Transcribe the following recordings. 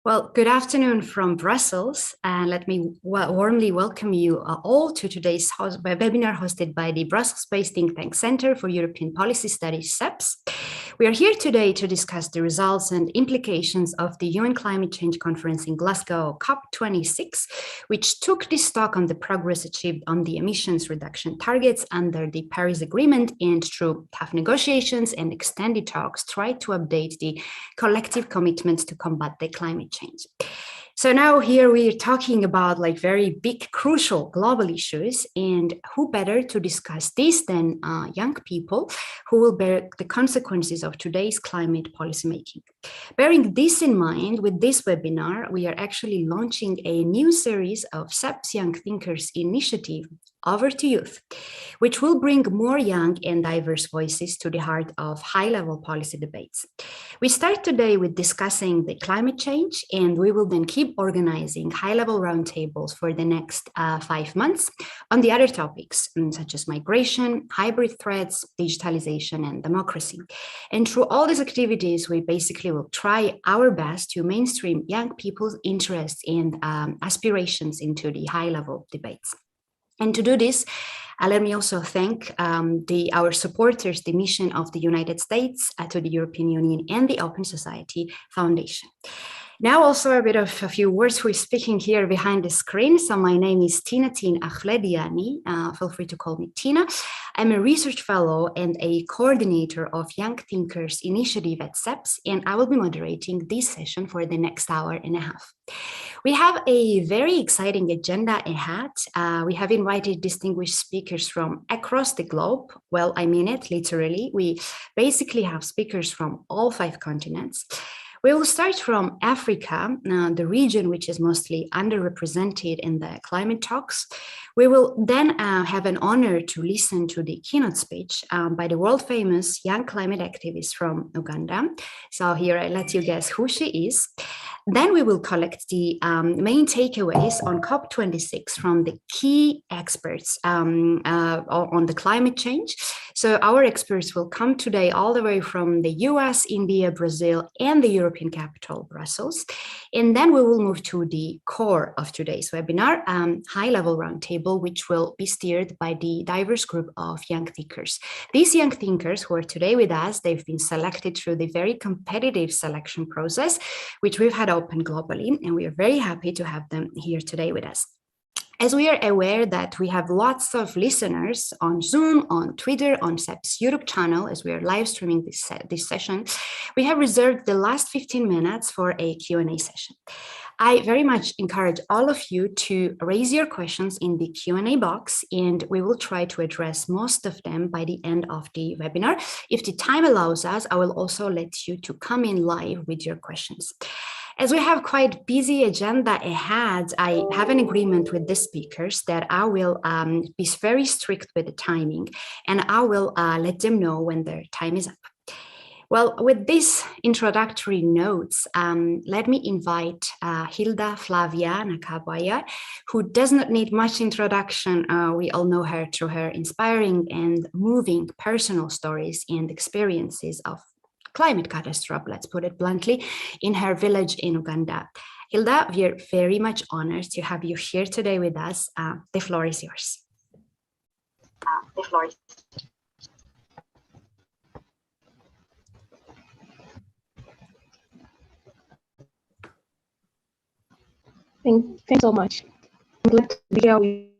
Well, good afternoon from Brussels, and let me warmly welcome you all to today's webinar hosted by the Brussels-based think tank Center for European Policy Studies, CEPS. We are here today to discuss the results and implications of the UN Climate Change Conference in Glasgow, COP26, which took this stock on the progress achieved on the emissions reduction targets under the Paris Agreement, and through tough negotiations and extended talks, tried to update the collective commitments to combat the climate change. So now here we are talking about very big, crucial global issues, and who better to discuss this than young people who will bear the consequences of today's climate policymaking. Bearing this in mind, with this webinar, we are actually launching a new series of CEPS Young Thinkers Initiative, Over to Youth, which will bring more young and diverse voices to the heart of high-level policy debates. We start today with discussing the climate change, and we will then keep organizing high-level roundtables for the next 5 months on the other topics, such as migration, hybrid threats, digitalization, and democracy. And through all these activities, we basically will try our best to mainstream young people's interests and aspirations into the high-level debates. And to do this, let me also thank our supporters, the mission of the United States to the European Union and the Open Society Foundation. Now also a few words who is speaking here behind the screen. So my name is Tina Achlediani. Feel free to call me Tina. I'm a research fellow and a coordinator of Young Thinkers Initiative at CEPS, and I will be moderating this session for the next hour and a half. We have a very exciting agenda ahead. We have invited distinguished speakers from across the globe. Well, I mean it literally. We basically have speakers from all 5 continents. We will start from Africa, the region which is mostly underrepresented in the climate talks. We will then have an honor to listen to the keynote speech by the world famous young climate activist from Uganda. So here I let you guess who she is. Then we will collect the main takeaways on COP26 from the key experts on the climate change. So our experts will come today all the way from the US, India, Brazil, and the European capital, Brussels. And then we will move to the core of today's webinar, high-level roundtable, which will be steered by the diverse group of young thinkers. These young thinkers who are today with us, they've been selected through the very competitive selection process, which we've had open globally, and we are very happy to have them here today with us. As we are aware that we have lots of listeners on Zoom, on Twitter, on CEPS YouTube channel, as we are live streaming this session, we have reserved the last 15 minutes for a Q&A session. I very much encourage all of you to raise your questions in the Q&A box, and we will try to address most of them by the end of the webinar. If the time allows us, I will also let you to come in live with your questions. As we have quite busy agenda ahead, I have an agreement with the speakers that I will be very strict with the timing, and I will let them know when their time is up. Well, with these introductory notes, let me invite Hilda Flavia Nakabaya, who does not need much introduction. We all know her through her inspiring and moving personal stories and experiences of climate catastrophe, let's put it bluntly, in her village in Uganda. Hilda, we are very much honored to have you here today with us. The floor is yours. Thanks so much. I'm glad to be here with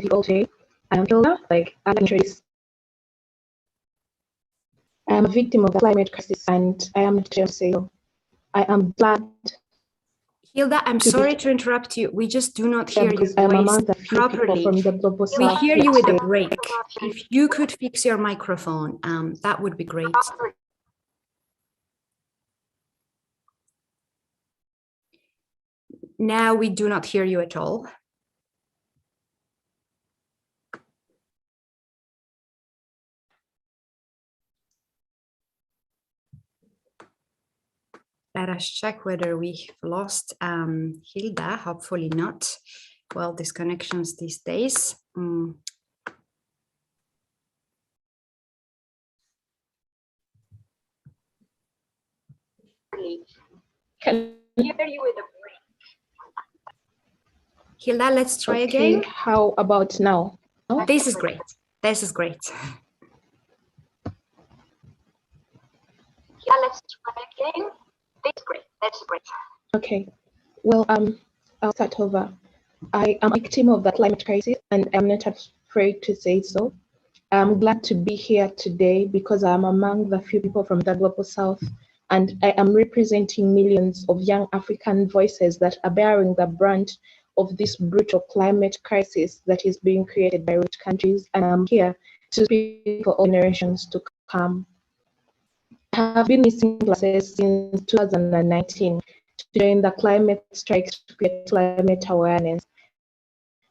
you all today. I am Hilda, I'm introduced. I am a victim of the climate crisis, and I am not to say so. I am glad. Hilda, I'm sorry to interrupt you. We just do not hear your voice properly. We hear you with a break. If you could fix your microphone, that would be great. Now we do not hear you at all. Let us check whether we've lost Hilda. Hopefully not. Well, these connections these days. can hear you with a Hilar, let's try okay, again. how about now? This is great. This is great. Yeah, let's try again. That's great. That's great. Okay. Well, I'll start over. I am a victim of the climate crisis, and I'm not afraid to say so. I'm glad to be here today because I'm among the few people from the Global South, and I am representing millions of young African voices that are bearing the brunt of this brutal climate crisis that is being created by rich countries, and I'm here to speak for all generations to come. I have been missing classes since 2019 to join the climate strikes to create climate awareness.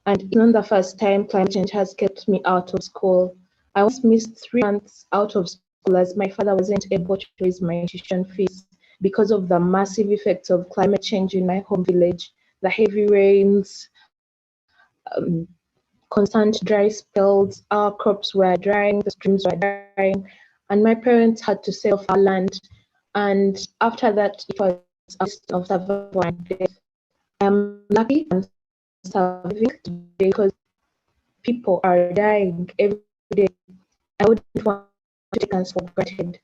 And it's not the first time climate change has kept me out of school. I once missed 3 months out of school as my father wasn't able to raise my tuition fees because of the massive effects of climate change in my home village, the heavy rains, constant dry spells, our crops were drying, the streams were drying, and my parents had to sell off our land. And after that, it was a list of survival and death. I'm lucky and surviving today because people are dying every day. I wouldn't want to take us for granted.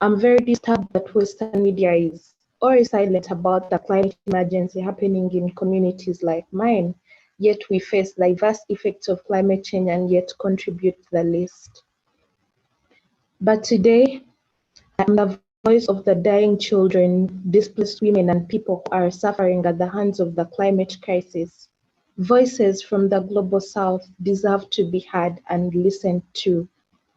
I'm very disturbed that Western media is always silent about the climate emergency happening in communities like mine, yet we face diverse effects of climate change and yet contribute the least. But today, I'm the voice of the dying children, displaced women, and people who are suffering at the hands of the climate crisis. Voices from the Global South deserve to be heard and listened to.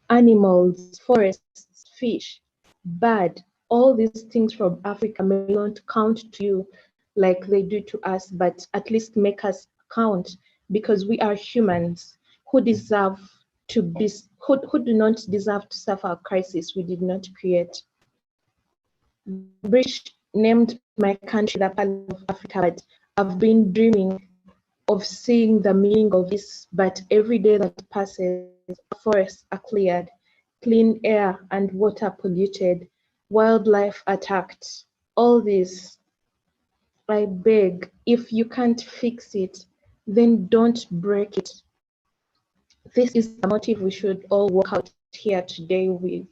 Animals, forests, fish, bird, all these things from Africa may not count to you like they do to us, but at least make us count because we are humans who deserve to be, who do not deserve to suffer a crisis we did not create. The British named my country the Pearl of Africa, but I've been dreaming of seeing the meaning of this, but every day that passes, forests are cleared, clean air and water polluted, wildlife attacked. All this, I beg, if you can't fix it, then don't break it. This is the motive we should all walk out here today with.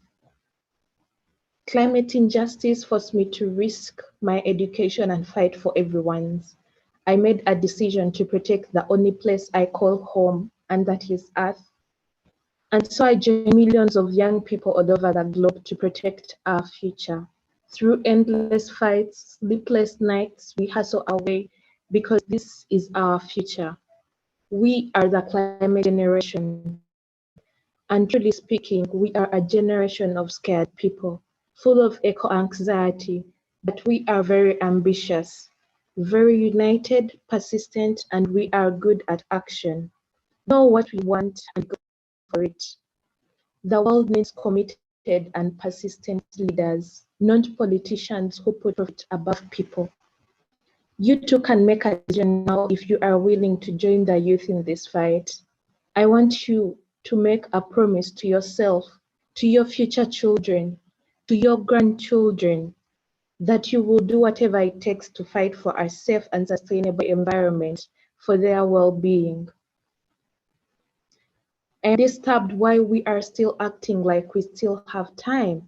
Climate injustice forced me to risk my education and fight for everyone's. I made a decision to protect the only place I call home, and that is Earth. And so I joined millions of young people all over the globe to protect our future. Through endless fights, sleepless nights, we hustle our way because this is our future. We are the climate generation. And truly speaking, we are a generation of scared people, full of eco-anxiety, but we are very ambitious, very united, persistent, and we are good at action. Know what we want and go for it. The world needs committed and persistent leaders, not politicians who put profit above people. You too can make a decision now if you are willing to join the youth in this fight. I want you to make a promise to yourself, to your future children, to your grandchildren, that you will do whatever it takes to fight for a safe and sustainable environment for their well-being. I'm disturbed why we are still acting like we still have time.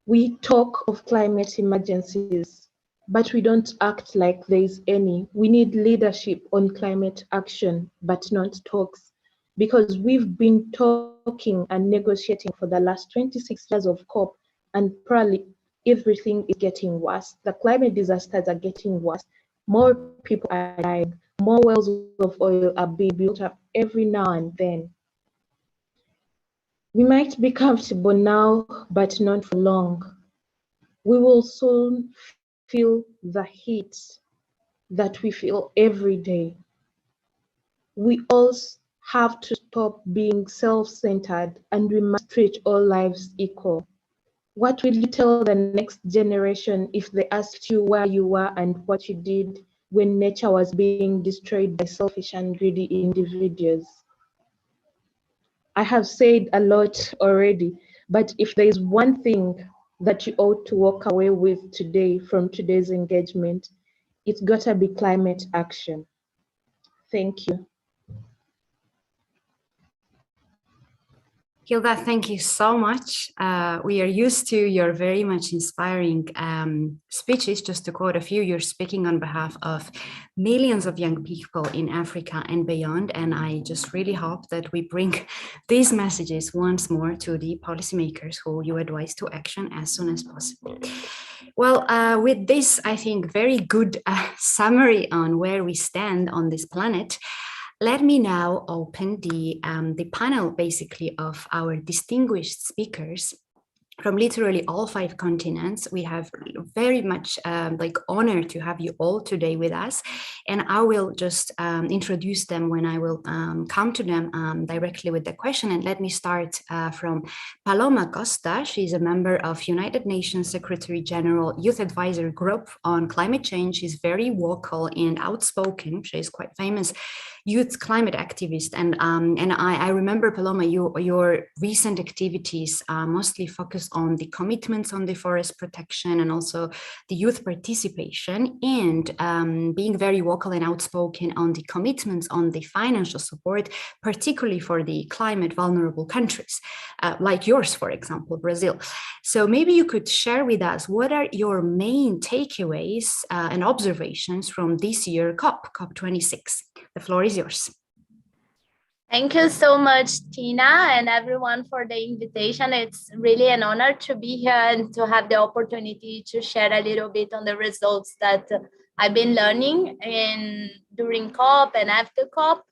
We talk of climate emergencies, but we don't act like there is any. We need leadership on climate action, but not talks, because we've been talking and negotiating for the last 26 years of COP, and probably everything is getting worse. The climate disasters are getting worse. More people are dying. More wells of oil are being built up every now and then. We might be comfortable now, but not for long. We will soon feel the heat that we feel every day. We all have to stop being self-centered and we must treat all lives equal. What will you tell the next generation if they asked you where you were and what you did when nature was being destroyed by selfish and greedy individuals? I have said a lot already, but if there is one thing that you ought to walk away with today from today's engagement, it's gotta be climate action. Thank you. Hilda, thank you so much. We are used to your very much inspiring speeches. Just to quote a few, you're speaking on behalf of millions of young people in Africa and beyond. And I just really hope that we bring these messages once more to the policymakers who you advise to action as soon as possible. Well, with this, I think, very good summary on where we stand on this planet, let me now open the panel, basically, of our distinguished speakers from literally all 5 continents. We have very much honor to have you all today with us, and I will just introduce them when I will come to them directly with the question. And let me start from Paloma Costa. She's a member of United Nations Secretary General Youth Advisor Group on Climate Change. She's very vocal and outspoken. She's quite famous youth climate activist, and I remember, Paloma, your recent activities mostly focus on the commitments on the forest protection and also the youth participation, and being very vocal and outspoken on the commitments on the financial support, particularly for the climate vulnerable countries, like yours, for example, Brazil. So maybe you could share with us what are your main takeaways and observations from this year COP26. The floor is yours. Thank you so much, Tina, and everyone for the invitation. It's really an honor to be here and to have the opportunity to share a little bit on the results that I've been learning during COP and after COP.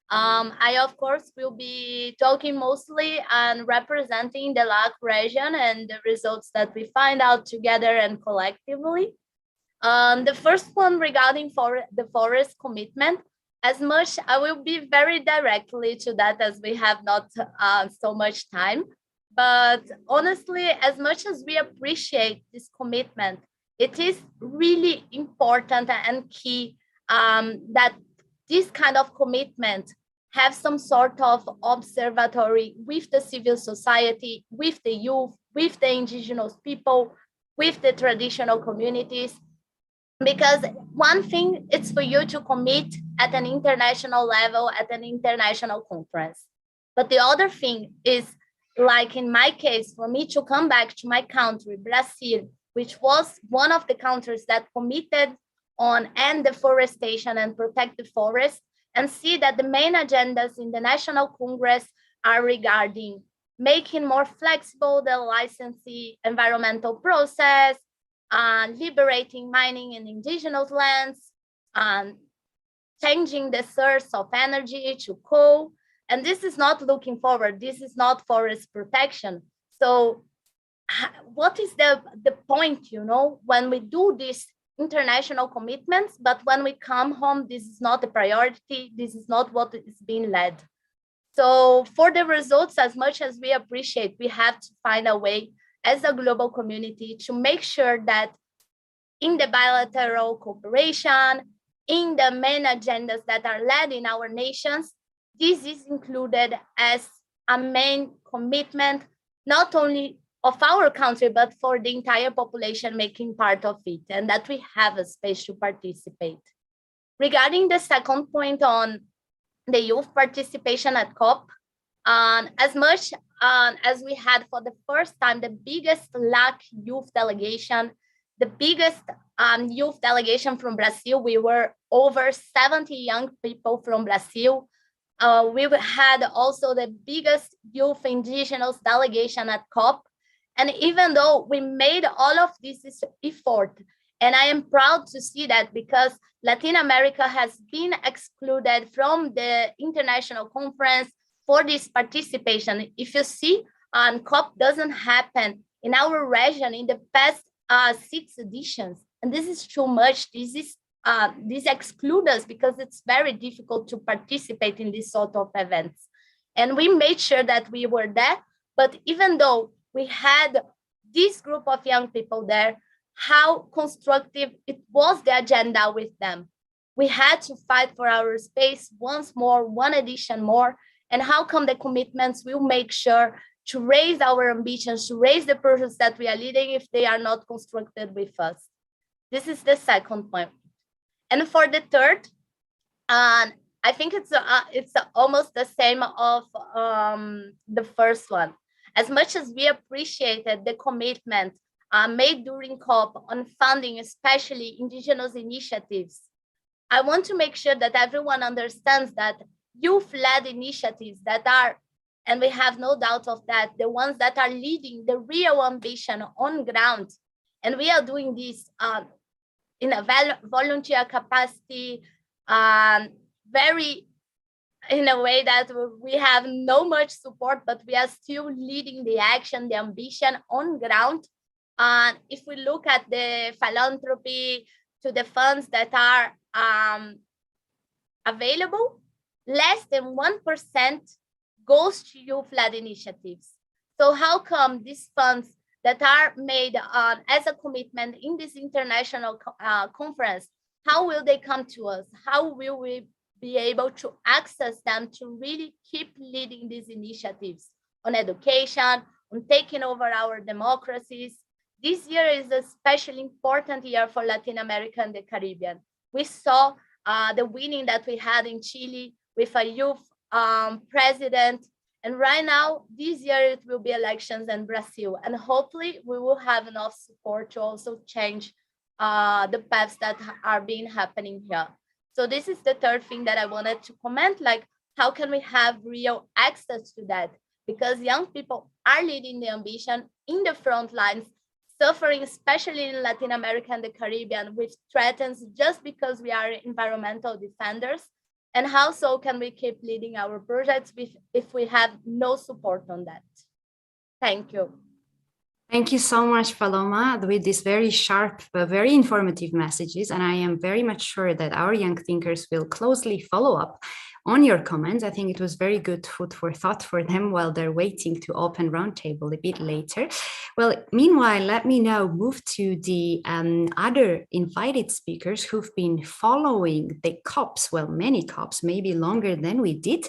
I, of course, will be talking mostly and representing the LAC region and the results that we find out together and collectively. The first one regarding the forest commitment. As much, I will be very directly to that as we have not so much time. But honestly, as much as we appreciate this commitment, it is really important and key that this kind of commitment have some sort of observatory with the civil society, with the youth, with the indigenous people, with the traditional communities. Because one thing is for you to commit at an international level, at an international conference. But the other thing is, like in my case, for me to come back to my country, Brazil, which was one of the countries that committed on end deforestation and protect the forest, and see that the main agendas in the National Congress are regarding making more flexible the licensing environmental process, liberating mining in indigenous lands, changing the source of energy to coal. And this is not looking forward. This is not forest protection. So what is the point, when we do these international commitments, but when we come home, this is not a priority. This is not what is being led. So for the results, as much as we appreciate, we have to find a way as a global community to make sure that in the bilateral cooperation, in the main agendas that are led in our nations, this is included as a main commitment, not only of our country, but for the entire population making part of it, and that we have a space to participate. Regarding the second point on the youth participation at COP, as much as we had for the first time the biggest LAC youth delegation, the biggest youth delegation from Brazil, we were over 70 young people from Brazil. We had also the biggest youth indigenous delegation at COP. And even though we made all of this effort, and I am proud to see that, because Latin America has been excluded from the international conference for this participation. If you see, COP doesn't happen in our region in the past 6 editions, and this is too much. This excludes us because it's very difficult to participate in this sort of events. And we made sure that we were there, but even though we had this group of young people there, how constructive it was the agenda with them. We had to fight for our space once more, one edition more, and how come the commitments will make sure to raise our ambitions, to raise the projects that we are leading if they are not constructed with us. This is the second point. And for the third, I think it's almost the same of the first one. As much as we appreciated the commitment made during COP on funding, especially indigenous initiatives, I want to make sure that everyone understands that youth-led initiatives that are, and we have no doubt of that, the ones that are leading the real ambition on ground, and we are doing this in a volunteer capacity, very in a way that we have no much support, but we are still leading the action, the ambition on ground. And if we look at the philanthropy to the funds that are available, less than 1% goes to youth-led initiatives. So how come these funds that are made as a commitment in this international conference, how will they come to us? How will we be able to access them to really keep leading these initiatives on education, on taking over our democracies? This year is a especially important year for Latin America and the Caribbean. We saw the winning that we had in Chile with a youth president. And right now, this year, it will be elections in Brazil. And hopefully, we will have enough support to also change the paths that are being happening here. So this is the third thing that I wanted to comment, like, how can we have real access to that? Because young people are leading the ambition in the front lines, suffering, especially in Latin America and the Caribbean, with threats just because we are environmental defenders. And how so can we keep leading our projects if we have no support on that? Thank you. Thank you so much, Paloma, with these very sharp, but very informative messages. And I am very much sure that our young thinkers will closely follow up on your comments. I think it was very good food for thought for them while they're waiting to open Roundtable a bit later. Well, meanwhile, let me now move to the other invited speakers who've been following the COPs, well, many COPs, maybe longer than we did.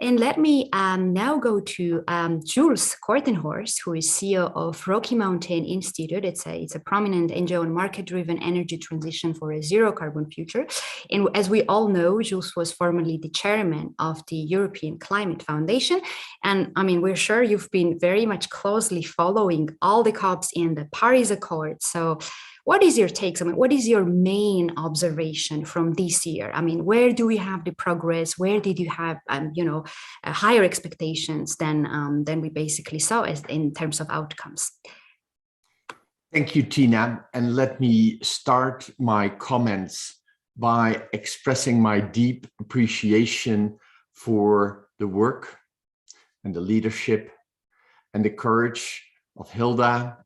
And let me now go to Jules Kortenhorst, who is CEO of Rocky Mountain Institute. It's a prominent NGO on market-driven energy transition for a zero-carbon future. And as we all know, Jules was formerly the chairman of the European Climate Foundation. And I mean, we're sure you've been very much closely following all the COPs in the Paris Accord. So what is your take? I mean, what is your main observation from this year? I mean, where do we have the progress? Where did you have, higher expectations than we basically saw as in terms of outcomes? Thank you, Tina. And let me start my comments by expressing my deep appreciation for the work and the leadership and the courage of Hilda,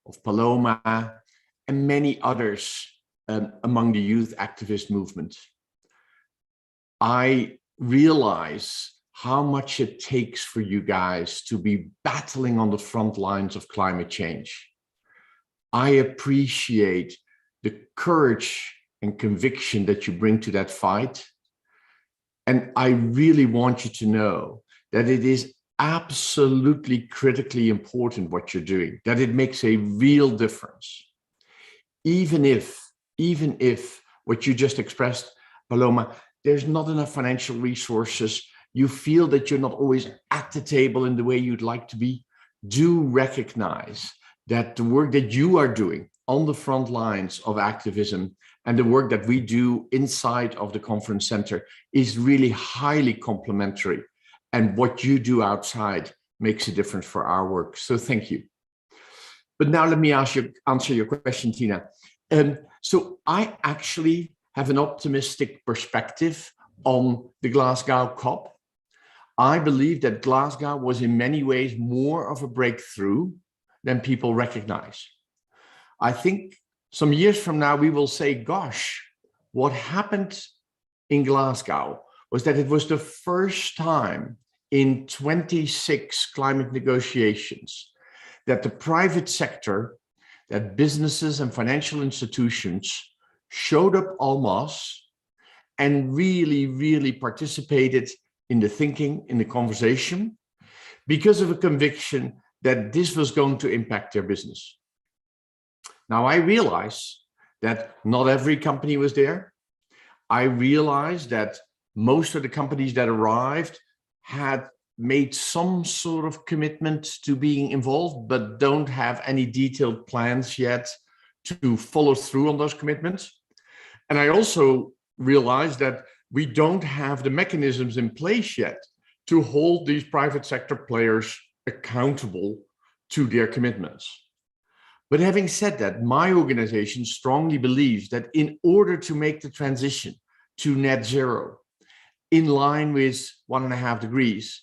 of Paloma, and many others among the youth activist movement. I realize how much it takes for you guys to be battling on the front lines of climate change. I appreciate the courage and conviction that you bring to that fight. And I really want you to know that it is absolutely critically important what you're doing, that it makes a real difference. Even if what you just expressed, Paloma, there's not enough financial resources, you feel that you're not always at the table in the way you'd like to be, do recognize that the work that you are doing on the front lines of activism and the work that we do inside of the conference center is really highly complementary. And what you do outside makes a difference for our work. So thank you. But now let me answer your question, Tina. So I actually have an optimistic perspective on the Glasgow COP. I believe that Glasgow was in many ways more of a breakthrough than people recognize. I think some years from now, we will say, gosh, what happened in Glasgow was that it was the first time in 26 climate negotiations that the private sector, that businesses and financial institutions showed up en masse and really, really participated in the thinking, in the conversation, because of a conviction that this was going to impact their business. Now, I realize that not every company was there. I realize that most of the companies that arrived had made some sort of commitment to being involved, but don't have any detailed plans yet to follow through on those commitments. And I also realize that we don't have the mechanisms in place yet to hold these private sector players accountable to their commitments. But having said that, my organization strongly believes that in order to make the transition to net zero in line with 1.5 degrees,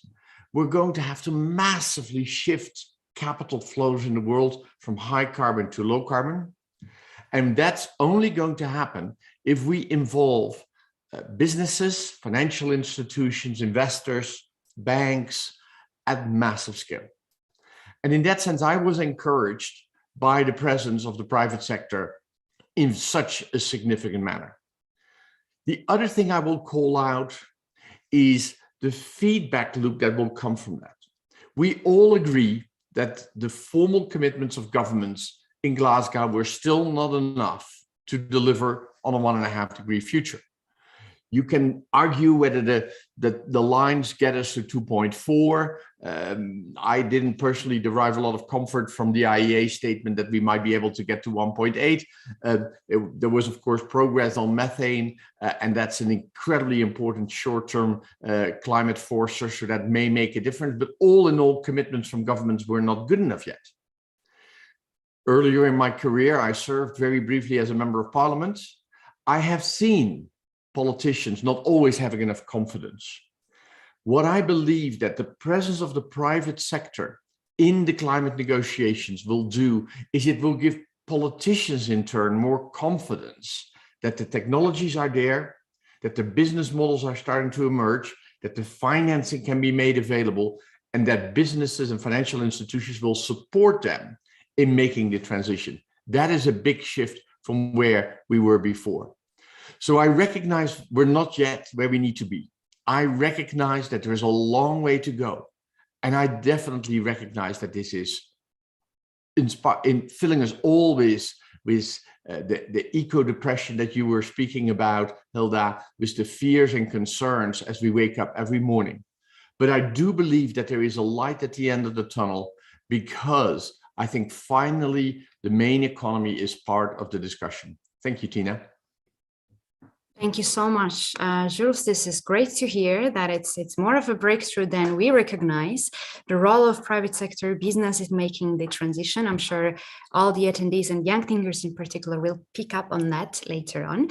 we're going to have to massively shift capital flows in the world from high carbon to low carbon. And that's only going to happen if we involve businesses, financial institutions, investors, banks at massive scale. And in that sense, I was encouraged by the presence of the private sector in such a significant manner. The other thing I will call out is the feedback loop that will come from that. We all agree that the formal commitments of governments in Glasgow were still not enough to deliver on a 1.5 degree future. You can argue whether the lines get us to 2.4. I didn't personally derive a lot of comfort from the IEA statement that we might be able to get to 1.8. There was, of course, progress on methane, and that's an incredibly important short-term climate forcer, so that may make a difference. But all in all, commitments from governments were not good enough yet. Earlier in my career, I served very briefly as a member of parliament. I have seen politicians not always having enough confidence. What I believe that the presence of the private sector in the climate negotiations will do is it will give politicians in turn more confidence that the technologies are there, that the business models are starting to emerge, that the financing can be made available, and that businesses and financial institutions will support them in making the transition. That is a big shift from where we were before. So I recognize we're not yet where we need to be. I recognize that there's a long way to go. And I definitely recognize that this is in filling us all with the eco-depression that you were speaking about, Hilda, with the fears and concerns as we wake up every morning. But I do believe that there is a light at the end of the tunnel, because I think finally the main economy is part of the discussion. Thank you, Tina. Thank you so much, Jules. This is great to hear that it's more of a breakthrough than we recognize. The role of private sector business is making the transition. I'm sure all the attendees and young thinkers in particular will pick up on that later on.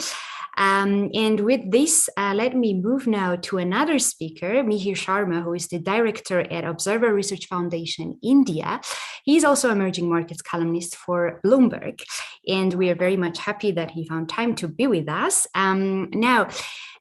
And with this, let me move now to another speaker, Mihir Sharma, who is the director at Observer Research Foundation, India. He's also emerging markets columnist for Bloomberg, and we are very much happy that he found time to be with us. Now,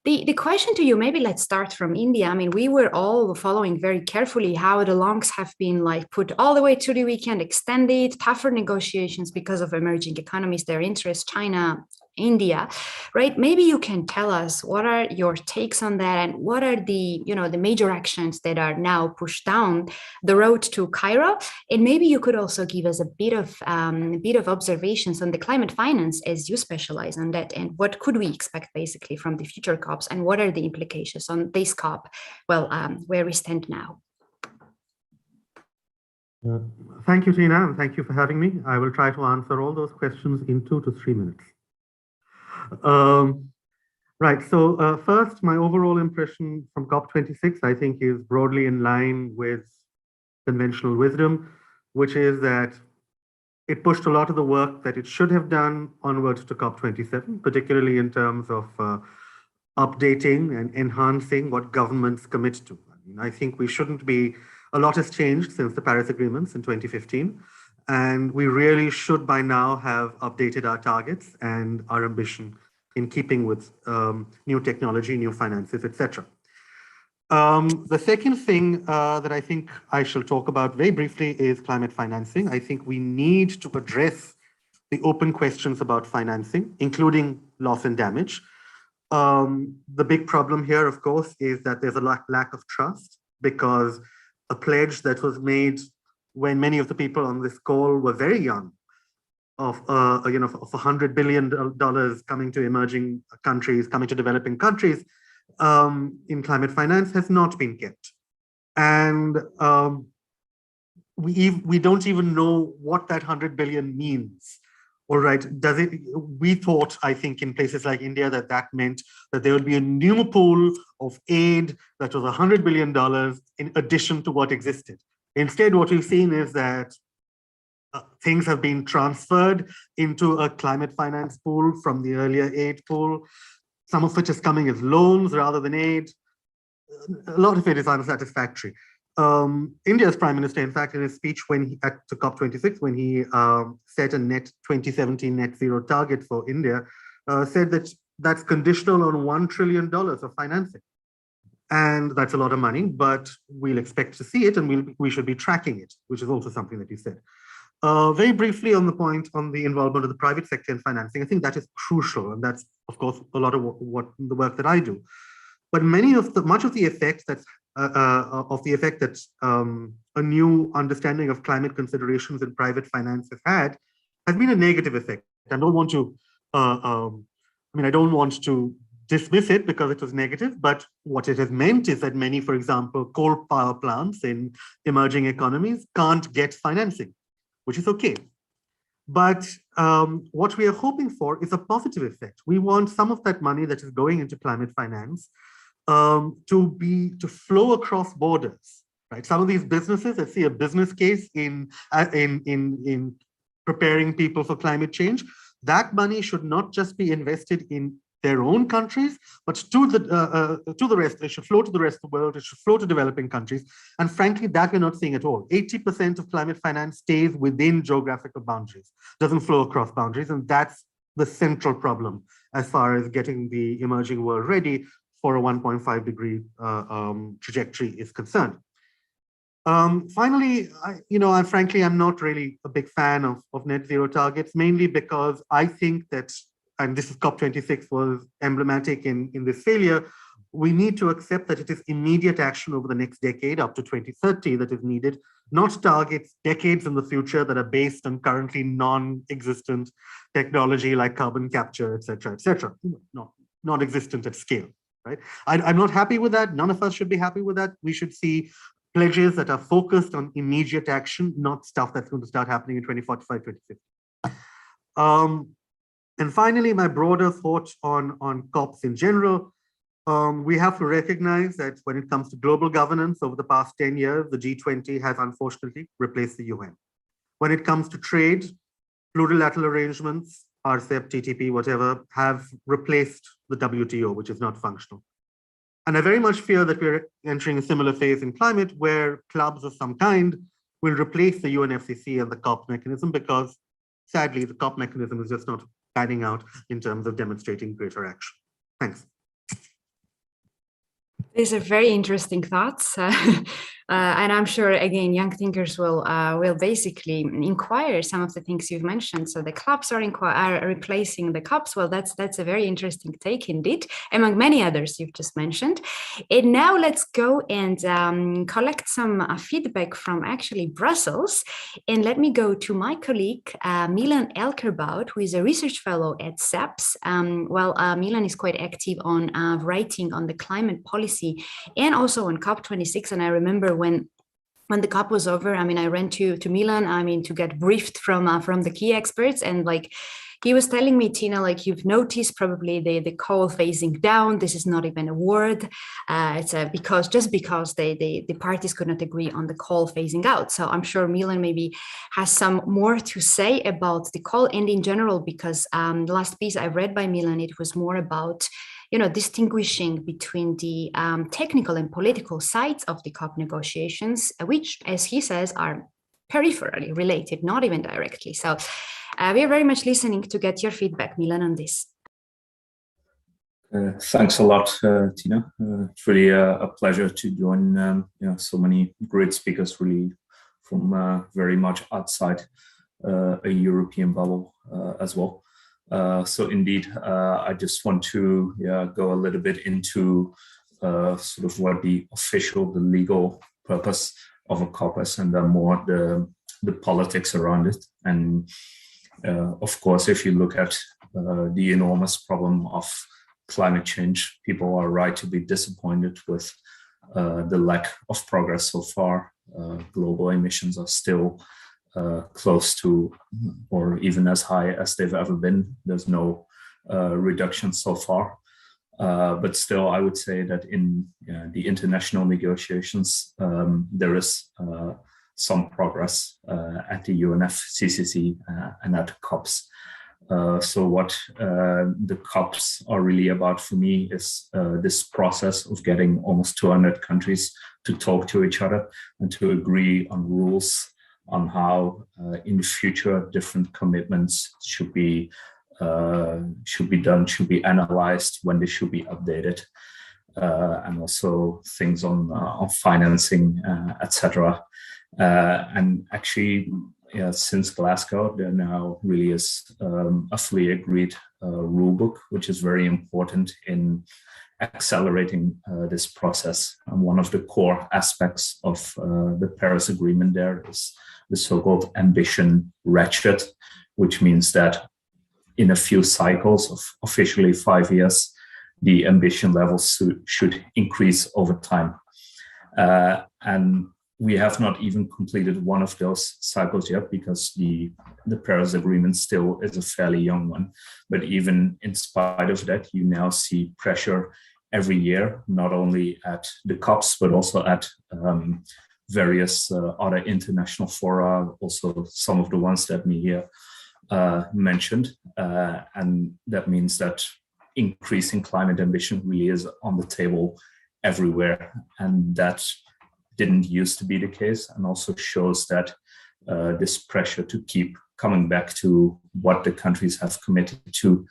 the question to you, maybe let's start from India. I mean, we were all following very carefully how the longs have been like put all the way to the weekend, extended, tougher negotiations because of emerging economies, their interests, China, India, right? Maybe you can tell us what are your takes on that, and what are the major actions that are now pushed down the road to Cairo, and maybe you could also give us a bit of observations on the climate finance, as you specialize on that, and what could we expect basically from the future COPs, and what are the implications on this COP, where we stand now. Thank you, Tina, and thank you for having me. I will try to answer all those questions in 2 to 3 minutes. Right, so first, my overall impression from COP26, I think, is broadly in line with conventional wisdom, which is that it pushed a lot of the work that it should have done onwards to COP27, particularly in terms of updating and enhancing what governments commit to. I think we shouldn't be, a lot has changed since the Paris agreements in 2015. And we really should by now have updated our targets and our ambition in keeping with new technology, new finances, etc. The second thing that I think I shall talk about very briefly is climate financing. I think we need to address the open questions about financing, including loss and damage. The big problem here, of course, is that there's a lack of trust, because a pledge that was made when many of the people on this call were very young, of $100 billion coming to emerging countries, coming to developing countries in climate finance, has not been kept. And we don't even know what that 100 billion means. All right, we thought, I think, in places like India, that meant that there would be a new pool of aid that was $100 billion in addition to what existed. Instead, what we've seen is that things have been transferred into a climate finance pool from the earlier aid pool, some of which is coming as loans rather than aid. A lot of it is unsatisfactory. India's Prime Minister, in fact, in his speech at the COP26, when he set a 2017 net zero target for India, said that that's conditional on $1 trillion of financing. And that's a lot of money, but we'll expect to see it, and we should be tracking it, which is also something that he said. Very briefly on the point on the involvement of the private sector in financing, I think that is crucial, and that's, of course, a lot of what the work that I do. But much of the effect that a new understanding of climate considerations in private finance has been a negative effect. I don't want to, I don't want to dismiss it because it was negative, but what it has meant is that many, for example, coal power plants in emerging economies can't get financing, which is okay. But what we are hoping for is a positive effect. We want some of that money that is going into climate finance to flow across borders, right? Some of these businesses, let's see a business case in preparing people for climate change. That money should not just be invested in their own countries, but to the rest. It should flow to the rest of the world. It should flow to developing countries. And frankly, that we're not seeing at all. 80% of climate finance stays within geographical boundaries, doesn't flow across boundaries. And that's the central problem as far as getting the emerging world ready for a 1.5 degree trajectory is concerned. Finally, frankly, I'm not really a big fan of net zero targets, mainly because I think that, and this is COP26 was emblematic in this failure, we need to accept that it is immediate action over the next decade up to 2030 that is needed, not targets decades in the future that are based on currently non-existent technology like carbon capture, et cetera, non-existent at scale. Right? I'm not happy with that. None of us should be happy with that. We should see pledges that are focused on immediate action, not stuff that's going to start happening in 2045, 2050. And finally, my broader thoughts on COPs in general. We have to recognize that when it comes to global governance over the past 10 years, the G20 has unfortunately replaced the UN. When it comes to trade, plurilateral arrangements, RCEP, TTP, whatever, have replaced the WTO, which is not functional. And I very much fear that we're entering a similar phase in climate where clubs of some kind will replace the UNFCCC and the COP mechanism because, sadly, the COP mechanism is just not panning out in terms of demonstrating greater action. Thanks. These are very interesting thoughts. And I'm sure, again, young thinkers will basically inquire some of the things you've mentioned. So the clubs are replacing the COPs. Well, that's a very interesting take indeed, among many others you've just mentioned. And now let's go and collect some feedback from actually Brussels. And let me go to my colleague, Milan Alkerbaut, who is a research fellow at CEPS. Milan is quite active on writing on the climate policy and also on COP26. And I remember when the COP was over, I ran to Milan, to get briefed from the key experts, and he was telling me, Tina, you've noticed probably the coal phasing down. This is not even a word. It's because the parties could not agree on the coal phasing out. So I'm sure Milan maybe has some more to say about the coal and in general, because the last piece I read by Milan, it was more about distinguishing between the technical and political sides of the COP negotiations, which, as he says, are peripherally related, not even directly. So we are very much listening to get your feedback, Milan, on this. Thanks a lot, Tina. It's really a pleasure to join so many great speakers, really from very much outside a European bubble as well. So indeed, I just want to go a little bit into sort of what the legal purpose of a COP is, and then more the politics around it. And of course, if you look at the enormous problem of climate change, people are right to be disappointed with the lack of progress so far. Global emissions are still close to or even as high as they've ever been. There's no reduction so far. But still, I would say that in the international negotiations, there is some progress at the UNFCCC and at COPs. So what the COPs are really about for me is this process of getting almost 200 countries to talk to each other and to agree on rules on how in the future different commitments should be done, should be analyzed, when they should be updated, and also things on financing, etc. And actually, since Glasgow, there now really is a fully agreed rule book, which is very important in accelerating this process. And one of the core aspects of the Paris Agreement there is the so-called ambition ratchet, which means that in a few cycles of officially 5 years, the ambition levels should increase over time. And we have not even completed one of those cycles yet, because the Paris Agreement still is a fairly young one. But even in spite of that, you now see pressure every year, not only at the COPs, but also at various other international fora, also some of the ones that Mihir mentioned. And that means that increasing climate ambition really is on the table everywhere. And that didn't used to be the case, and also shows that this pressure to keep coming back to what the countries have committed to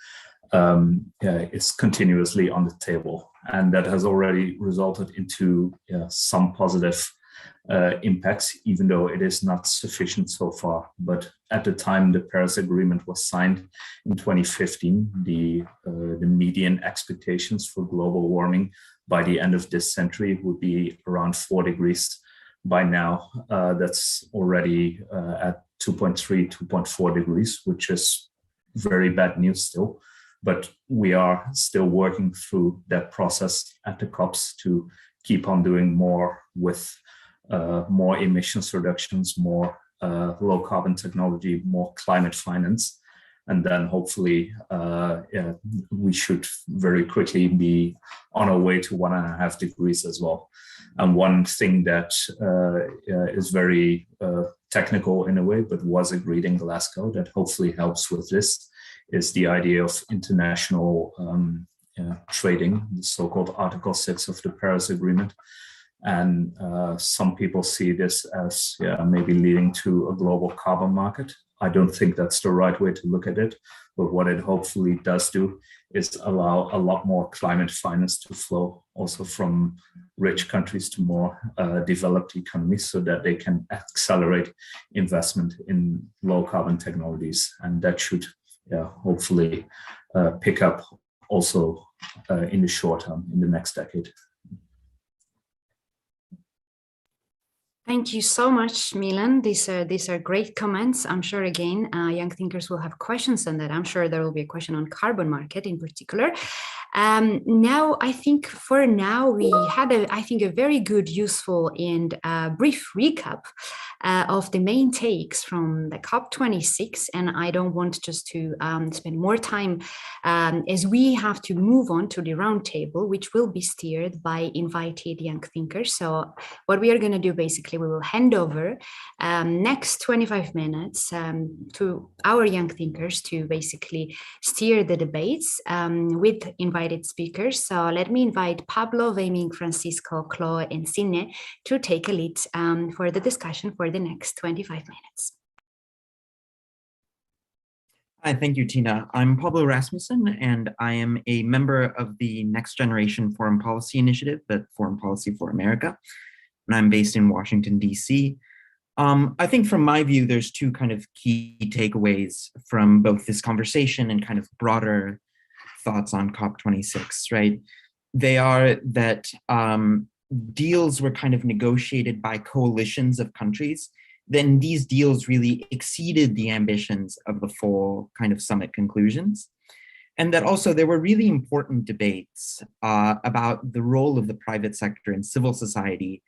is continuously on the table. And that has already resulted into some positive impacts, even though it is not sufficient so far. But at the time the Paris Agreement was signed in 2015, the median expectations for global warming by the end of this century would be around 4 degrees. By now, that's already at 2.3, 2.4 degrees, which is very bad news still. But we are still working through that process at the COPs to keep on doing more with more emissions reductions, more low carbon technology, more climate finance. And then hopefully we should very quickly be on our way to 1.5 degrees as well. And one thing that is very technical in a way, but was agreed in Glasgow, that hopefully helps with this, is the idea of international trading, the so-called Article 6 of the Paris Agreement. And some people see this as maybe leading to a global carbon market. I don't think that's the right way to look at it, but what it hopefully does do is allow a lot more climate finance to flow also from rich countries to more developed economies, so that they can accelerate investment in low carbon technologies. And that should hopefully pick up also in the short term, in the next decade. Thank you so much, Milan. These are great comments. I'm sure, again, young thinkers will have questions on that. I'm sure there will be a question on carbon market in particular. Now, I think for now, we had, a very good, useful, and brief recap of the main takes from the COP26. And I don't want just to spend more time as we have to move on to the roundtable, which will be steered by invited young thinkers. So what we are going to do, basically, we will hand over next 25 minutes to our young thinkers to basically steer the debates with invited speakers. So let me invite Pablo, Weiming, Francisco, Chloe, and Sine to take a lead for the discussion for the next 25 minutes. Hi, thank you, Tina. I'm Pablo Rasmussen, and I am a member of the Next Generation Foreign Policy Initiative at Foreign Policy for America, and I'm based in Washington, D.C. I think from my view, there's two kind of key takeaways from both this conversation and kind of broader thoughts on COP26, right? They are that deals were kind of negotiated by coalitions of countries, then these deals really exceeded the ambitions of the full kind of summit conclusions. And that also there were really important debates about the role of the private sector and civil society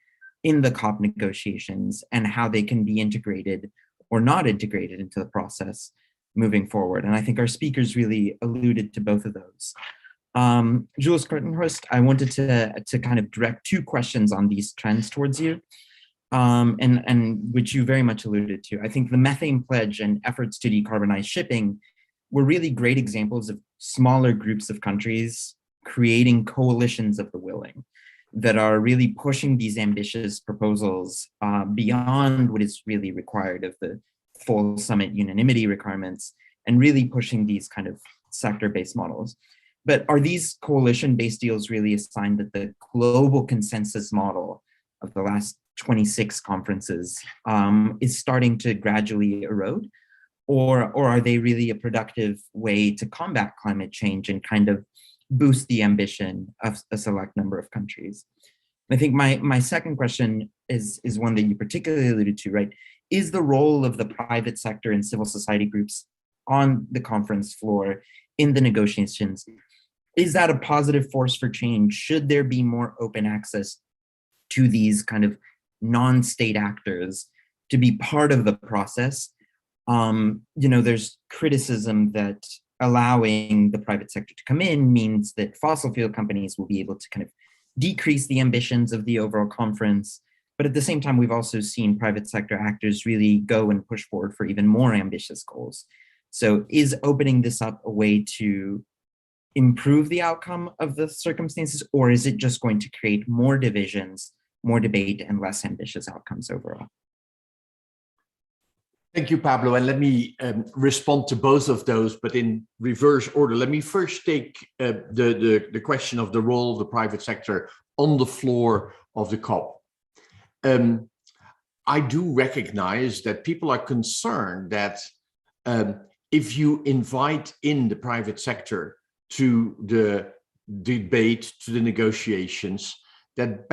in the COP negotiations and how they can be integrated or not integrated into the process moving forward. And I think our speakers really alluded to both of those. Jules Kortenhorst, I wanted to kind of direct two questions on these trends towards you, and which you very much alluded to. I think the methane pledge and efforts to decarbonize shipping were really great examples of smaller groups of countries creating coalitions of the willing that are really pushing these ambitious proposals beyond what is really required of the full summit unanimity requirements, and really pushing these kind of sector-based models. But are these coalition-based deals really a sign that the global consensus model of the last 26 conferences is starting to gradually erode? Or are they really a productive way to combat climate change and kind of boost the ambition of a select number of countries? I think my second question is one that you particularly alluded to, right? Is the role of the private sector and civil society groups on the conference floor in the negotiations, is that a positive force for change? Should there be more open access to these kind of non-state actors to be part of the process? There's criticism that allowing the private sector to come in means that fossil fuel companies will be able to kind of decrease the ambitions of the overall conference. But at the same time, we've also seen private sector actors really go and push forward for even more ambitious goals. So is opening this up a way to improve the outcome of the circumstances, or is it just going to create more divisions, more debate, and less ambitious outcomes overall? Thank you, Pablo. And let me respond to both of those, but in reverse order. Let me first take the question of the role of the private sector on the floor of the COP. I do recognize that people are concerned that if you invite in the private sector to the debate, to the negotiations, that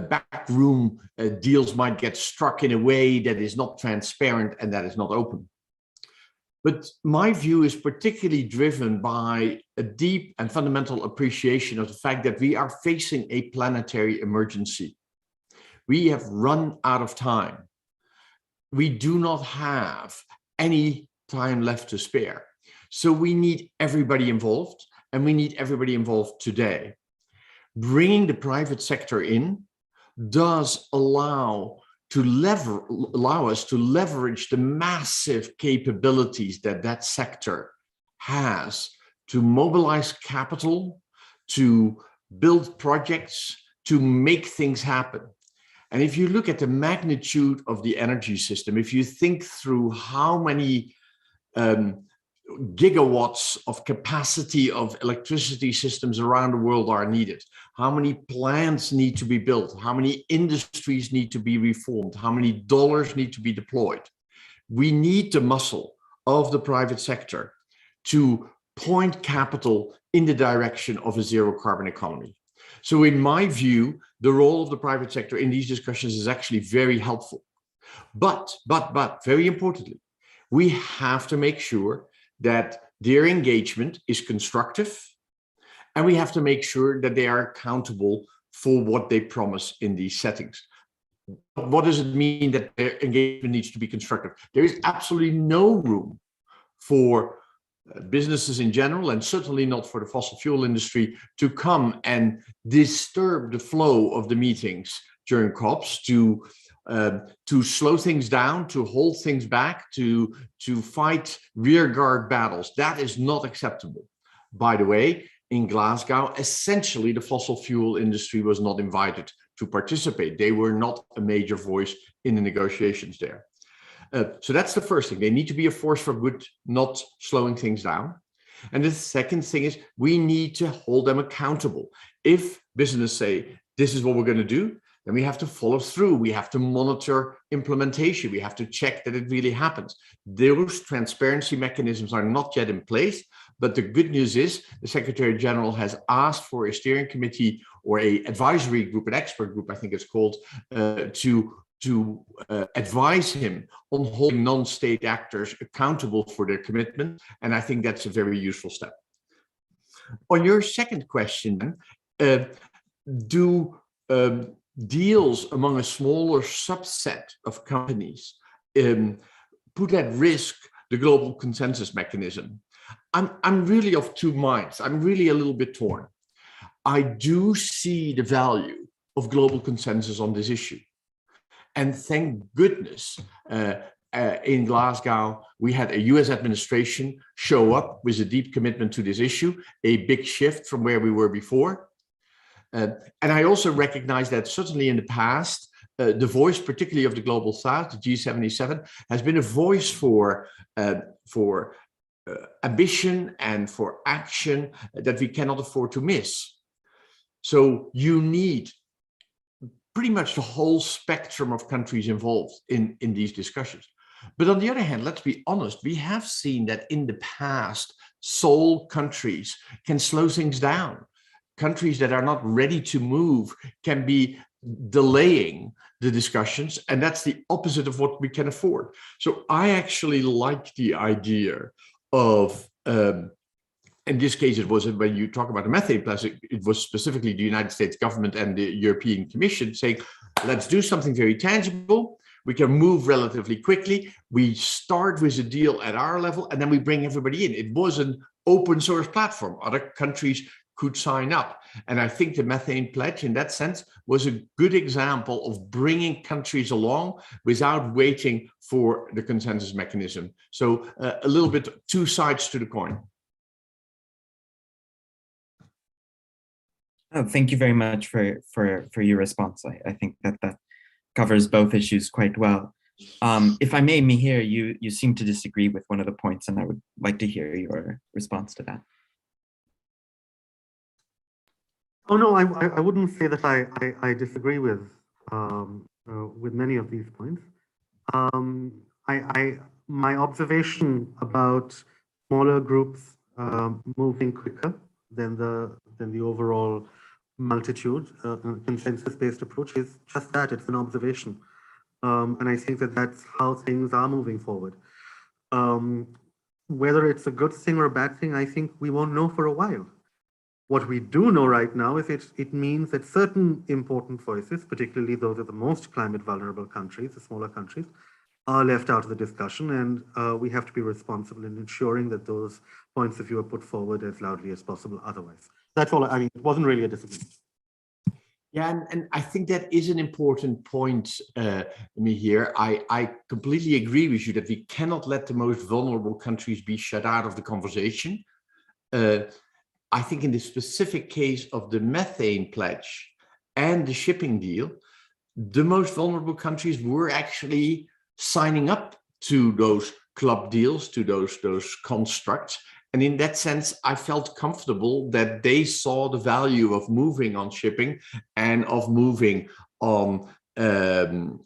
backroom deals might get struck in a way that is not transparent and that is not open. But my view is particularly driven by a deep and fundamental appreciation of the fact that we are facing a planetary emergency. We have run out of time. We do not have any time left to spare. So we need everybody involved, and we need everybody involved today. Bringing the private sector in does allow us to leverage the massive capabilities that sector has to mobilize capital, to build projects, to make things happen. And if you look at the magnitude of the energy system, if you think through how many gigawatts of capacity of electricity systems around the world are needed, how many plants need to be built, how many industries need to be reformed, how many dollars need to be deployed. We need the muscle of the private sector to point capital in the direction of a zero carbon economy. So in my view, the role of the private sector in these discussions is actually very helpful. But very importantly, we have to make sure that their engagement is constructive, and we have to make sure that they are accountable for what they promise in these settings. What does it mean that their engagement needs to be constructive? There is absolutely no room for businesses in general, and certainly not for the fossil fuel industry, to come and disturb the flow of the meetings during COPs, to slow things down, to hold things back, to fight rearguard battles. That is not acceptable. By the way, in Glasgow, essentially the fossil fuel industry was not invited to participate. They were not a major voice in the negotiations there. So that's the first thing. They need to be a force for good, not slowing things down. And the second thing is we need to hold them accountable. If business say, this is what we're going to do, then we have to follow through. We have to monitor implementation. We have to check that it really happens. Those transparency mechanisms are not yet in place, But the good news is the Secretary General has asked for a steering committee or a advisory group, an expert group, I think it's called, to advise him on holding non-state actors accountable for their commitment. And I think that's a very useful step. On your second question, do deals among a smaller subset of companies put at risk the global consensus mechanism? I'm really of two minds. I'm really a little bit torn. I do see the value of global consensus on this issue. And thank goodness in Glasgow, we had a US administration show up with a deep commitment to this issue, a big shift from where we were before. And I also recognize that certainly in the past, the voice, particularly of the Global South, the G77, has been a voice for ambition and for action that we cannot afford to miss. So you need pretty much the whole spectrum of countries involved in these discussions. But on the other hand, let's be honest, we have seen that in the past, sole countries can slow things down. Countries that are not ready to move can be delaying the discussions, and that's the opposite of what we can afford. So I actually like the idea of, in this case, it was when you talk about the methane pledge, it was specifically the United States government and the European Commission saying, let's do something very tangible. We can move relatively quickly. We start with a deal at our level, and then we bring everybody in. It was an open source platform. Other countries could sign up. And I think the methane pledge in that sense was a good example of bringing countries along without waiting for the consensus mechanism. So a little bit two sides to the coin. Oh, thank you very much for your response. I think that covers both issues quite well. If I may, Mihir, you seem to disagree with one of the points, and I would like to hear your response to that. Oh no, I wouldn't say that I disagree with many of these points. My observation about smaller groups moving quicker than the overall multitude consensus-based approach is just that, it's an observation. And I think that that's how things are moving forward. Whether it's a good thing or a bad thing, I think we won't know for a while. What we do know right now is it means that certain important voices, particularly those of the most climate vulnerable countries, the smaller countries, are left out of the discussion, and we have to be responsible in ensuring that those points of view are put forward as loudly as possible otherwise. That's all. I mean, it wasn't really a disagreement. Yeah, and I think that is an important point, Mihir. I completely agree with you that we cannot let the most vulnerable countries be shut out of the conversation. I think in the specific case of the methane pledge and the shipping deal, the most vulnerable countries were actually signing up to those club deals, to those constructs. And in that sense, I felt comfortable that they saw the value of moving on shipping and of moving on methane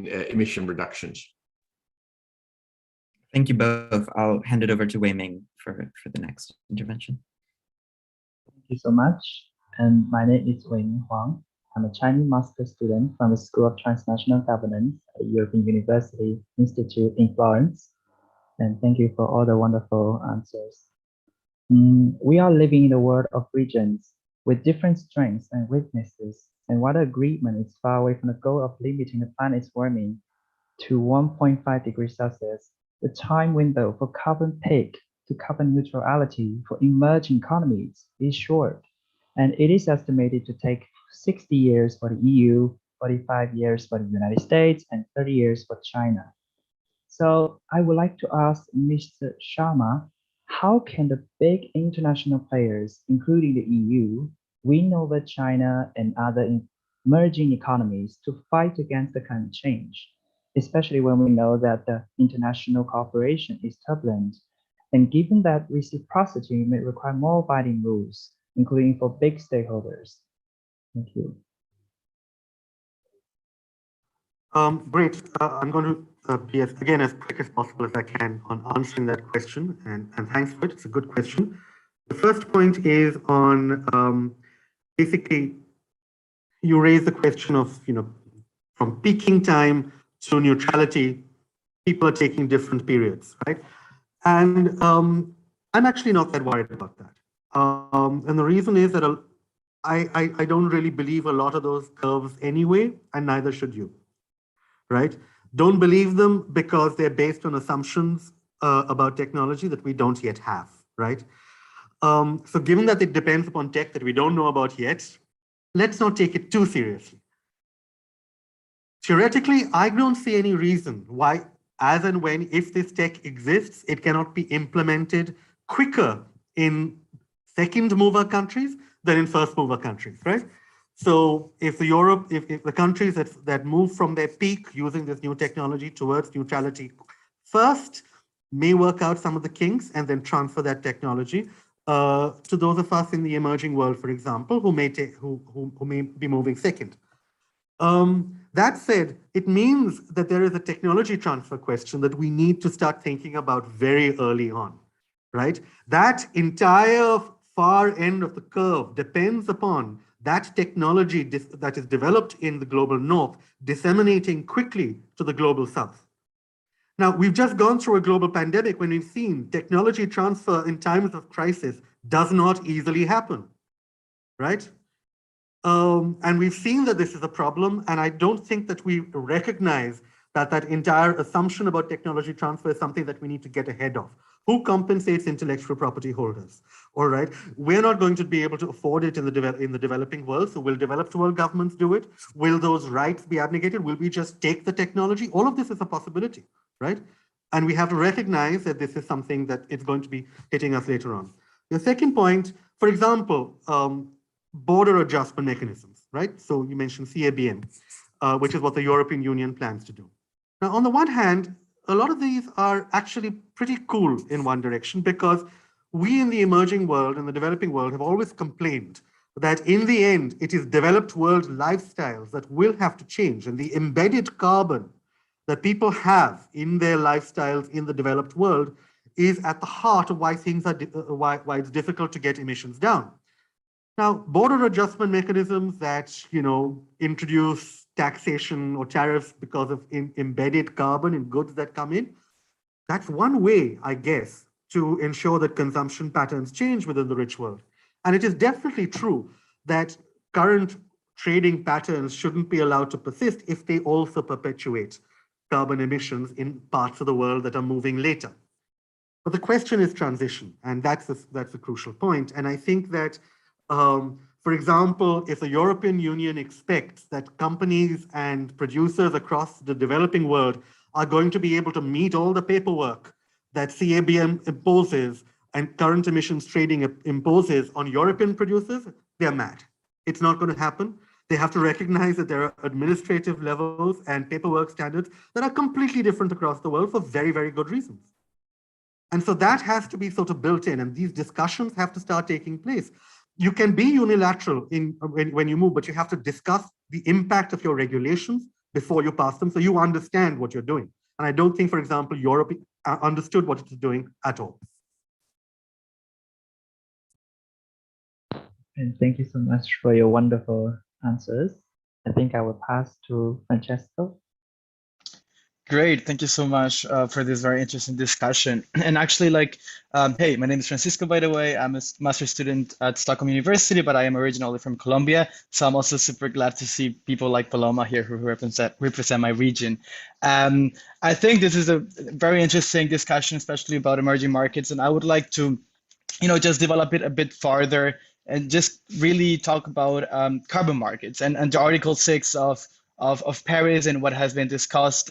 emission reductions. Thank you both. I'll hand it over to Wei Ming for the next intervention. Thank you so much. And my name is Wei Ming Huang. I'm a Chinese master student from the School of Transnational Governance at European University Institute in Florence. And thank you for all the wonderful answers. We are living in a world of regions with different strengths and weaknesses. And while the agreement is far away from the goal of limiting the planet's warming to 1.5 degrees Celsius, the time window for carbon peak to carbon neutrality for emerging economies is short. And it is estimated to take 60 years for the EU, 45 years for the United States, and 30 years for China. So I would like to ask Mr. Sharma, how can the big international players, including the EU, win over China and other emerging economies to fight against the climate change, especially when we know that the international cooperation is turbulent, and given that reciprocity may require more binding rules, including for big stakeholders? Thank you. Great. I'm going to be, again, as quick as possible as I can on answering that question. And thanks for it. It's a good question. The first point is on basically, you raise the question of, from peaking time to neutrality, people are taking different periods, right? And I'm actually not that worried about that. And the reason is that I don't really believe a lot of those curves anyway, and neither should you, right? Don't believe them because they're based on assumptions about technology that we don't yet have, right? So given that it depends upon tech that we don't know about yet, let's not take it too seriously. Theoretically, I don't see any reason why, as and when, if this tech exists, it cannot be implemented quicker in second mover countries than in first mover countries, right? So if the countries that move from their peak using this new technology towards neutrality first may work out some of the kinks and then transfer that technology to those of us in the emerging world, for example, who may be moving second. That said, it means that there is a technology transfer question that we need to start thinking about very early on, right? That entire far end of the curve depends upon that technology that is developed in the global north disseminating quickly to the global south. Now, we've just gone through a global pandemic when we've seen technology transfer in times of crisis does not easily happen, right? And we've seen that this is a problem, and I don't think that we recognize that entire assumption about technology transfer is something that we need to get ahead of. Who compensates intellectual property holders? All right, we're not going to be able to afford it in the developing world, so will developed world governments do it? Will those rights be abnegated? Will we just take the technology? All of this is a possibility, right? And we have to recognize that this is something that is going to be hitting us later on. The second point, for example, border adjustment mechanisms, right? So you mentioned CABM, which is what the European Union plans to do. Now, on the one hand, a lot of these are actually pretty cool in one direction because we in the emerging world and the developing world have always complained that in the end, it is developed world lifestyles that will have to change, and the embedded carbon that people have in their lifestyles in the developed world is at the heart of why things are why it's difficult to get emissions down. Now, border adjustment mechanisms that introduce taxation or tariffs because of embedded carbon in goods that come in, that's one way, I guess, to ensure that consumption patterns change within the rich world. And it is definitely true that current trading patterns shouldn't be allowed to persist if they also perpetuate carbon emissions in parts of the world that are moving later. But the question is transition, and that's a crucial point. And I think that, for example, if the European Union expects that companies and producers across the developing world are going to be able to meet all the paperwork that CABM imposes and current emissions trading imposes on European producers, they're mad. It's not going to happen. They have to recognize that there are administrative levels and paperwork standards that are completely different across the world for very, very good reasons. And so that has to be sort of built in, and these discussions have to start taking place. You can be unilateral when you move, but you have to discuss the impact of your regulations before you pass them so you understand what you're doing. And I don't think, for example, Europe understood what it was doing at all. And thank you so much for your wonderful answers. I think I will pass to Francesco. Great, thank you so much for this very interesting discussion. And actually, hey, my name is Francisco, by the way. I'm a master's student at Stockholm University, but I am originally from Colombia. So I'm also super glad to see people like Paloma here who represent my region. I think this is a very interesting discussion, especially about emerging markets. And I would like to, just develop it a bit farther and just really talk about carbon markets and the Article 6 of Paris and what has been discussed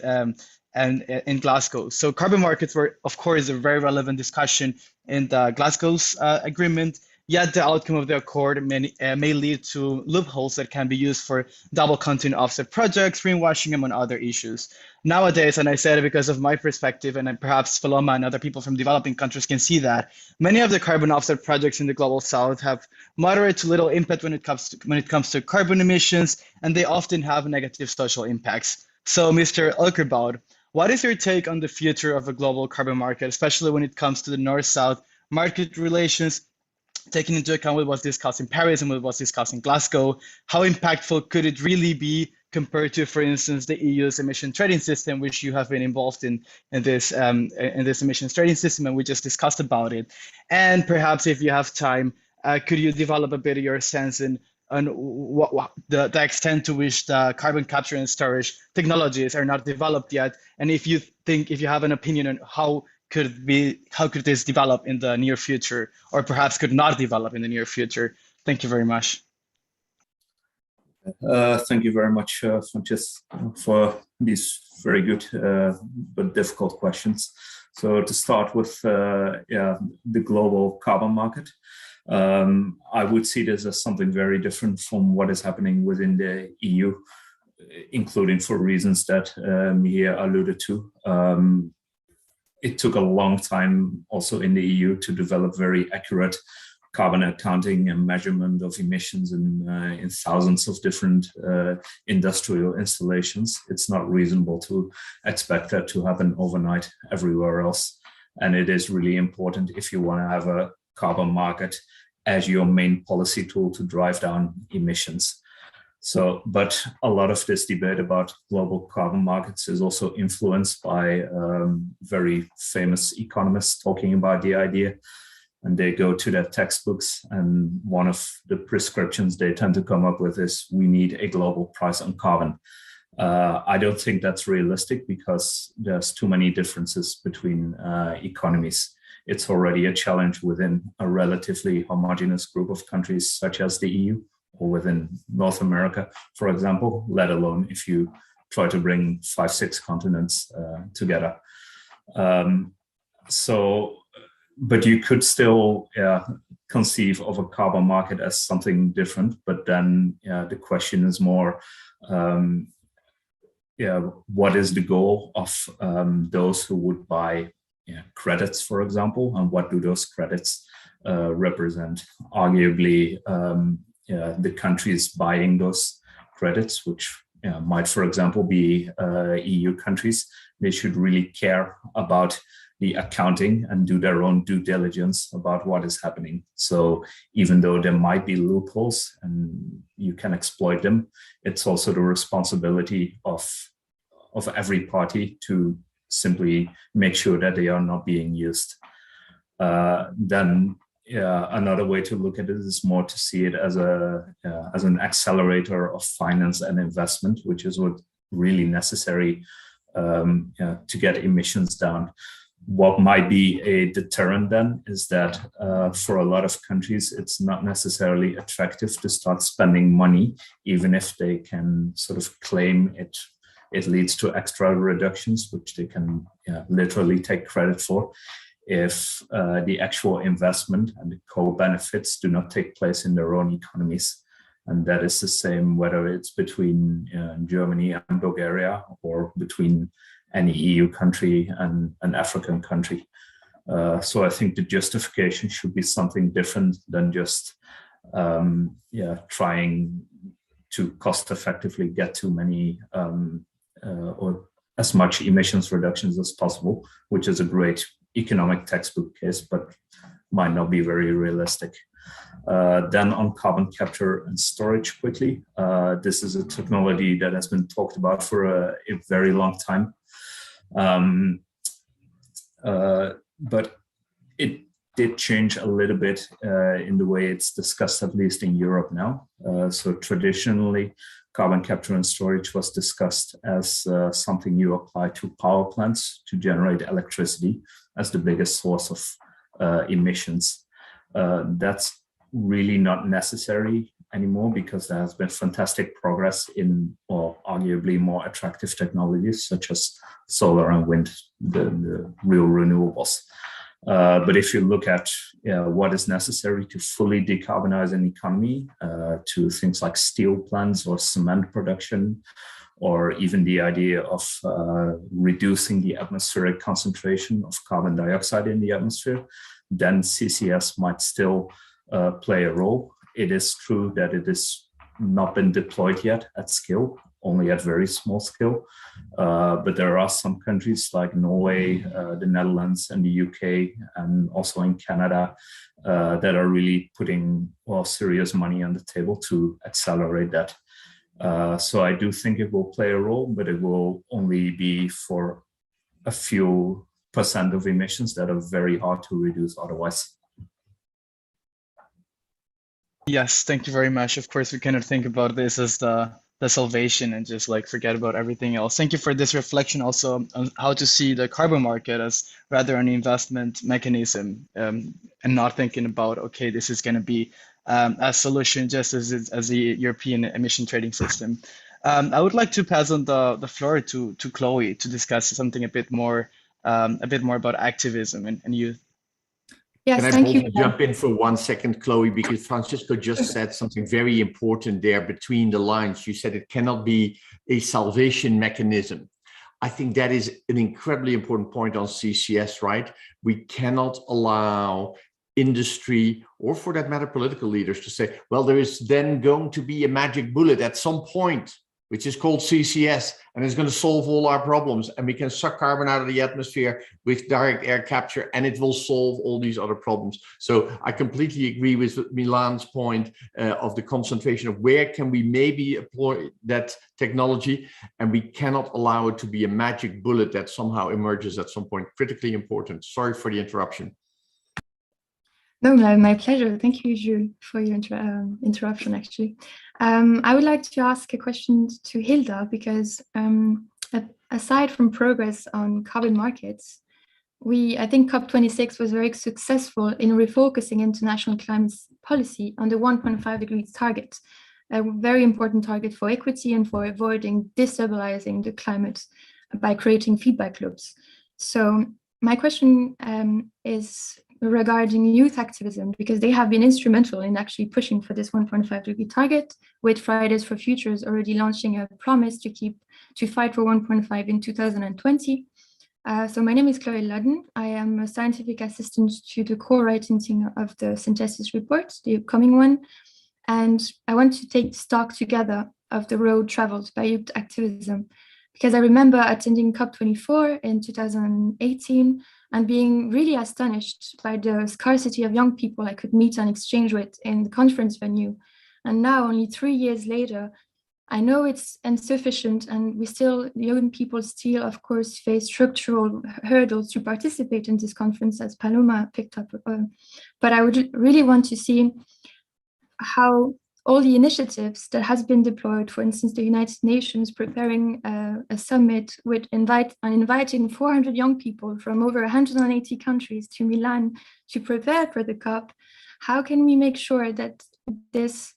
and in Glasgow. So carbon markets were, of course, a very relevant discussion in the Glasgow's agreement, yet the outcome of the accord may lead to loopholes that can be used for double content offset projects, greenwashing, among other issues. Nowadays, and I said it because of my perspective, and perhaps Paloma and other people from developing countries can see that, many of the carbon offset projects in the global south have moderate to little impact when it comes to carbon emissions, and they often have negative social impacts. So, Mr. Alkerbaut, what is your take on the future of a global carbon market, especially when it comes to the North-South market relations, taking into account what was discussed in Paris and what was discussed in Glasgow? How impactful could it really be compared to, for instance, the EU's emission trading system, which you have been involved in this emissions trading system, and we just discussed about it? And perhaps if you have time, could you develop a bit of your sense on what the extent to which the carbon capture and storage technologies are not developed yet, and if you have an opinion on how could this develop in the near future, or perhaps could not develop in the near future? Thank you very much. Thank you very much, Francis, for these very good but difficult questions. So to start with, the global carbon market, I would see this as something very different from what is happening within the EU, including for reasons that Mihir alluded to. It took a long time also in the EU to develop very accurate carbon accounting and measurement of emissions in thousands of different industrial installations. It's not reasonable to expect that to happen overnight everywhere else. And it is really important if you want to have a carbon market as your main policy tool to drive down emissions. So, but a lot of this debate about global carbon markets is also influenced by very famous economists talking about the idea. And they go to their textbooks, and one of the prescriptions they tend to come up with is, we need a global price on carbon. I don't think that's realistic because there's too many differences between economies. It's already a challenge within a relatively homogeneous group of countries such as the EU, or within North America, for example, let alone if you try to bring 5-6 continents together. But you could still conceive of a carbon market as something different. But then the question is more, what is the goal of those who would buy credits, for example, and what do those credits represent? Arguably, the countries buying those credits, which might, for example, be EU countries, they should really care about the accounting and do their own due diligence about what is happening. So even though there might be loopholes and you can exploit them, it's also the responsibility of every party to simply make sure that they are not being used. Then another way to look at it is more to see it as an accelerator of finance and investment, which is what really necessary to get emissions down. What might be a deterrent then is that for a lot of countries, it's not necessarily attractive to start spending money, even if they can sort of claim it leads to extra reductions, which they can literally take credit for, if the actual investment and the co-benefits do not take place in their own economies. And that is the same whether it's between Germany and Bulgaria, or between any EU country and an African country. So I think the justification should be something different than just trying to cost effectively get too many or as much emissions reductions as possible, which is a great economic textbook case, but might not be very realistic. Then on carbon capture and storage quickly, this is a technology that has been talked about for a very long time. But it did change a little bit in the way it's discussed, at least in Europe now. So traditionally, carbon capture and storage was discussed as something you apply to power plants to generate electricity as the biggest source of emissions. That's really not necessary anymore because there has been fantastic progress in, or arguably more attractive technologies such as solar and wind, the real renewables. But if you look at what is necessary to fully decarbonize an economy, to things like steel plants or cement production, or even the idea of reducing the atmospheric concentration of carbon dioxide in the atmosphere, then CCS might still play a role. It is true that it has not been deployed yet at scale, only at very small scale. But there are some countries like Norway, the Netherlands, and the UK, and also in Canada, that are really putting serious money on the table to accelerate that. So I do think it will play a role, but it will only be for a few % of emissions that are very hard to reduce otherwise. Yes, thank you very much. Of course, we cannot think about this as the salvation and just like forget about everything else. Thank you for this reflection also on how to see the carbon market as rather an investment mechanism, and not thinking about, okay, this is going to be a solution just as the European emission trading system. I would like to pass on the floor to Chloe to discuss something a bit more about activism and youth. Yes, Can I thank you. jump in for 1 second, Chloe, because Francisco just said something very important there between the lines. You said it cannot be a salvation mechanism. I think that is an incredibly important point on CCS, right? We cannot allow industry, or for that matter, political leaders, to say, well, there is then going to be a magic bullet at some point, which is called CCS, and it's going to solve all our problems, and we can suck carbon out of the atmosphere with direct air capture, and it will solve all these other problems. So I completely agree with Milan's point of the concentration of where can we maybe employ that technology, and we cannot allow it to be a magic bullet that somehow emerges at some point. Critically important. Sorry for the interruption. No, my pleasure. Thank you, Jules, for your interruption, actually. I would like to ask a question to Hilda, because aside from progress on carbon markets, I think COP26 was very successful in refocusing international climate policy on the 1.5 degrees target, a very important target for equity and for avoiding destabilizing the climate by creating feedback loops. So my question is regarding youth activism, because they have been instrumental in actually pushing for this 1.5 degree target, with Fridays for Futures already launching a promise to fight for 1.5 in 2020. So my name is Chloe Ludden. I am a scientific assistant to the co-writing team of the synthesis report, the upcoming one. And I want to take stock together of the road traveled by youth activism, because I remember attending COP24 in 2018 and being really astonished by the scarcity of young people I could meet and exchange with in the conference venue. And now, only 3 years later, I know it's insufficient, and young people still, of course, face structural hurdles to participate in this conference, as Paloma picked up. But I would really want to see how all the initiatives that has been deployed, for instance, the United Nations preparing a summit with inviting 400 young people from over 180 countries to Milan to prepare for the COP. How can we make sure that this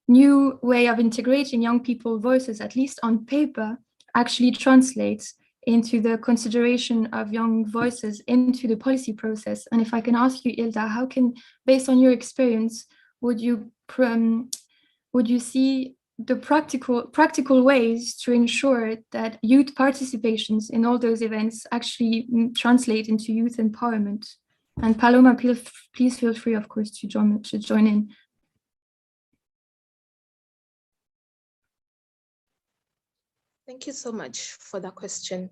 new way of integrating young people's voices, at least on paper, actually translates into the consideration of young voices into the policy process? And if I can ask you, Hilda, how can, based on your experience, would you see the practical ways to ensure that youth participations in all those events actually translate into youth empowerment? And Paloma, please feel free, of course, to join in. Thank you so much for that question.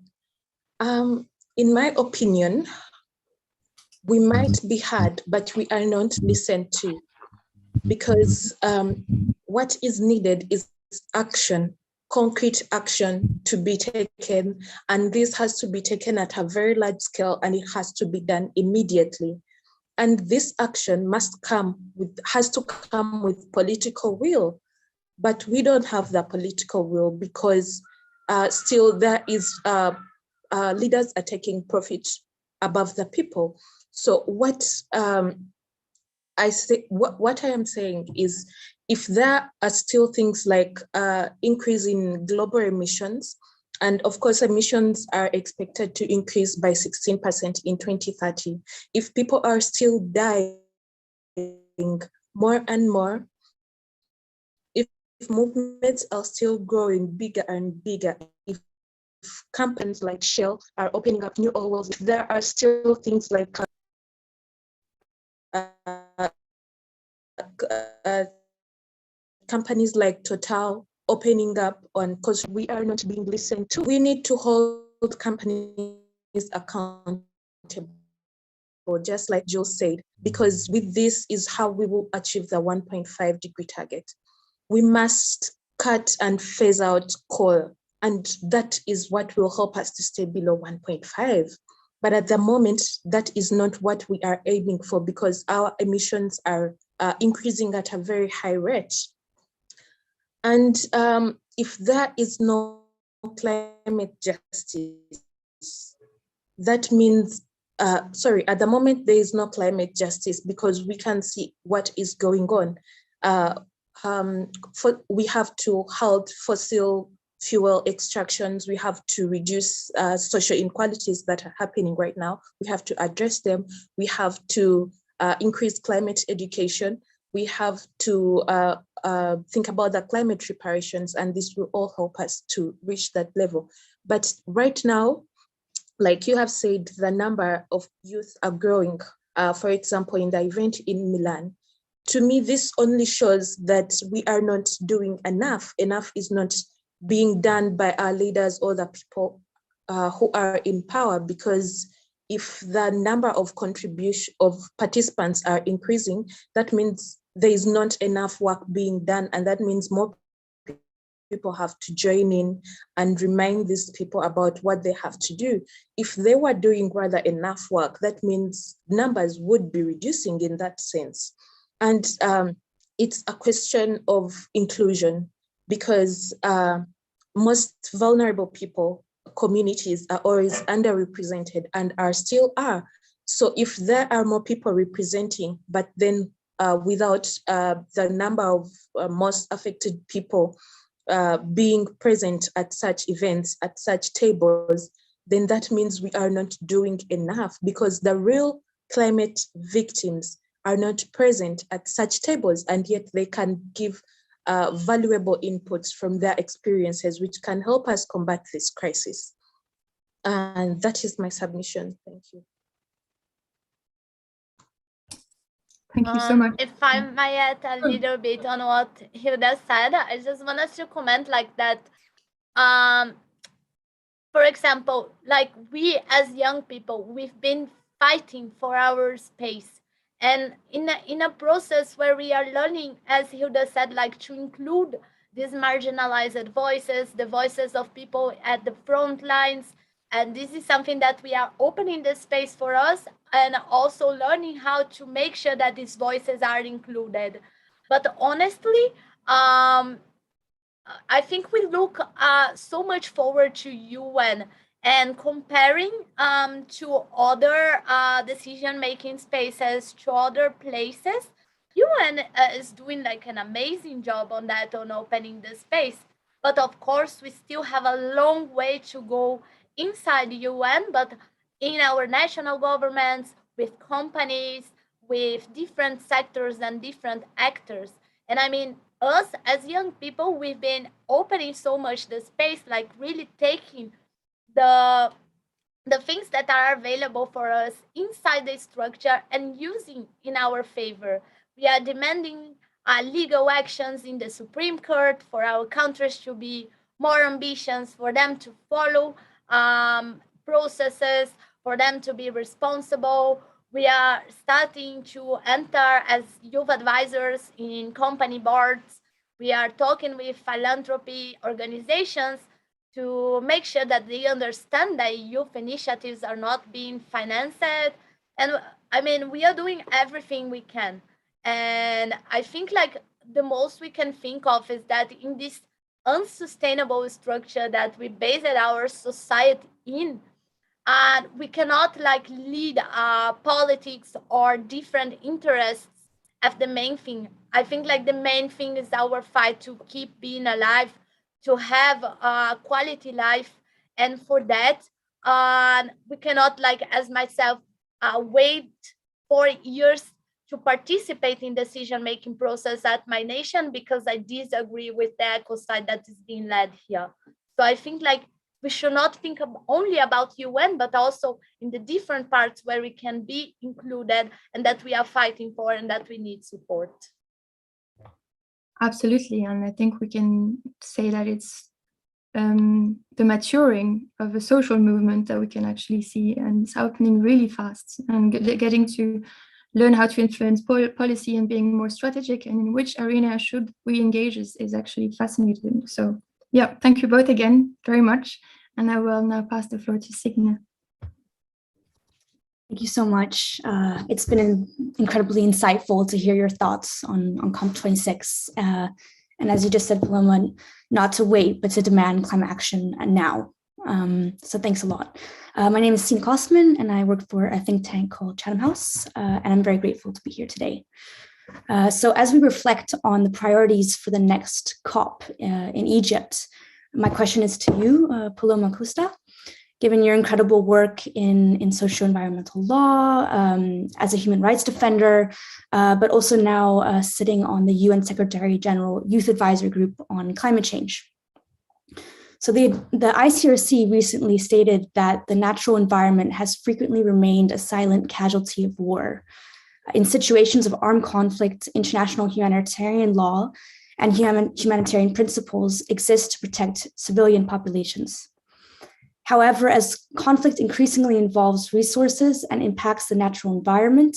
In my opinion, we might be heard, but we are not listened to, because what is needed is action, concrete action to be taken, and this has to be taken at a very large scale, and it has to be done immediately. And this action has to come with political will, but we don't have the political will, because still there is leaders are taking profit above the people. So what I am saying is, if there are still things like increase in global emissions, and of course emissions are expected to increase by 16% in 2030, if people are still dying more and more, if movements are still growing bigger and bigger, if companies like Shell are opening up new oil wells, if there are still things like companies like Total opening up on, because we are not being listened to. We need to hold companies accountable, just like Jules said, because with this is how we will achieve the 1.5 degree target. We must cut and phase out coal, and that is what will help us to stay below 1.5. But at the moment, that is not what we are aiming for, because our emissions are increasing at a very high rate. And if there is no climate justice, that means, at the moment, there is no climate justice because we can see what is going on. We have to halt fossil fuel extractions. We have to reduce social inequalities that are happening right now. We have to address them. We have to increase climate education. We have to think about the climate reparations, and this will all help us to reach that level. But right now, like you have said, the number of youth are growing. For example, in the event in Milan, to me, this only shows that we are not doing enough. Enough is not being done by our leaders or the people who are in power, because if the number of participants are increasing, that means there is not enough work being done, and that means more people have to join in and remind these people about what they have to do. If they were doing rather enough work, that means numbers would be reducing in that sense. And it's a question of inclusion, because most vulnerable people, communities are always underrepresented and still are. So if there are more people representing, but then without the number of most affected people being present at such events, at such tables, then that means we are not doing enough, because the real climate victims are not present at such tables, and yet they can give valuable inputs from their experiences, which can help us combat this crisis. And that is my submission. Thank you. Thank you so much. If I may add a little bit on what Hilda said, I just wanted to comment like that. For example, like we as young people, we've been fighting for our space. And in a process where we are learning, as Hilda said, like to include these marginalized voices, the voices of people at the front lines. And this is something that we are opening the space for us, and also learning how to make sure that these voices are included. But honestly, I think we look so much forward to UN and comparing to other decision-making spaces, to other places. UN is doing like an amazing job on that, on opening the space. But of course, we still have a long way to go inside the UN, but in our national governments, with companies, with different sectors and different actors. And I mean, us as young people, we've been opening so much the space, like really taking the things that are available for us inside the structure and using in our favor. We are demanding legal actions in the Supreme Court for our countries to be more ambitious, for them to follow processes, for them to be responsible. We are starting to enter as youth advisors in company boards. We are talking with philanthropy organizations to make sure that they understand that youth initiatives are not being financed. And I mean, we are doing everything we can. And I think like the most we can think of is that in this unsustainable structure that we base our society in, and we cannot like lead politics or different interests as the main thing. I think like the main thing is our fight to keep being alive, to have a quality life. And for that, we cannot like, as myself, wait 4 years to participate in decision-making process at my nation, because I disagree with the ecocide that is being led here. So I think like we should not think only about UN, but also in the different parts where we can be included and that we are fighting for and that we need support. Absolutely, and I think we can say that it's the maturing of a social movement that we can actually see, and it's happening really fast, and getting to learn how to influence policy and being more strategic and in which arena should we engage is actually fascinating. So yeah, thank you both again very much. And I will now pass the floor to Signe. Thank you so much. It's been incredibly insightful to hear your thoughts on COP26. And as you just said, Paloma, not to wait, but to demand climate action now. So thanks a lot. My name is Signe Kostman, and I work for a think tank called Chatham House, and I'm very grateful to be here today. So as we reflect on the priorities for the next COP in Egypt, my question is to you, Paloma Costa. Given your incredible work in socio-environmental law, as a human rights defender, but also now sitting on the UN Secretary General Youth Advisory Group on climate change. So the ICRC recently stated that the natural environment has frequently remained a silent casualty of war. In situations of armed conflict, international humanitarian law and humanitarian principles exist to protect civilian populations. However, as conflict increasingly involves resources and impacts the natural environment,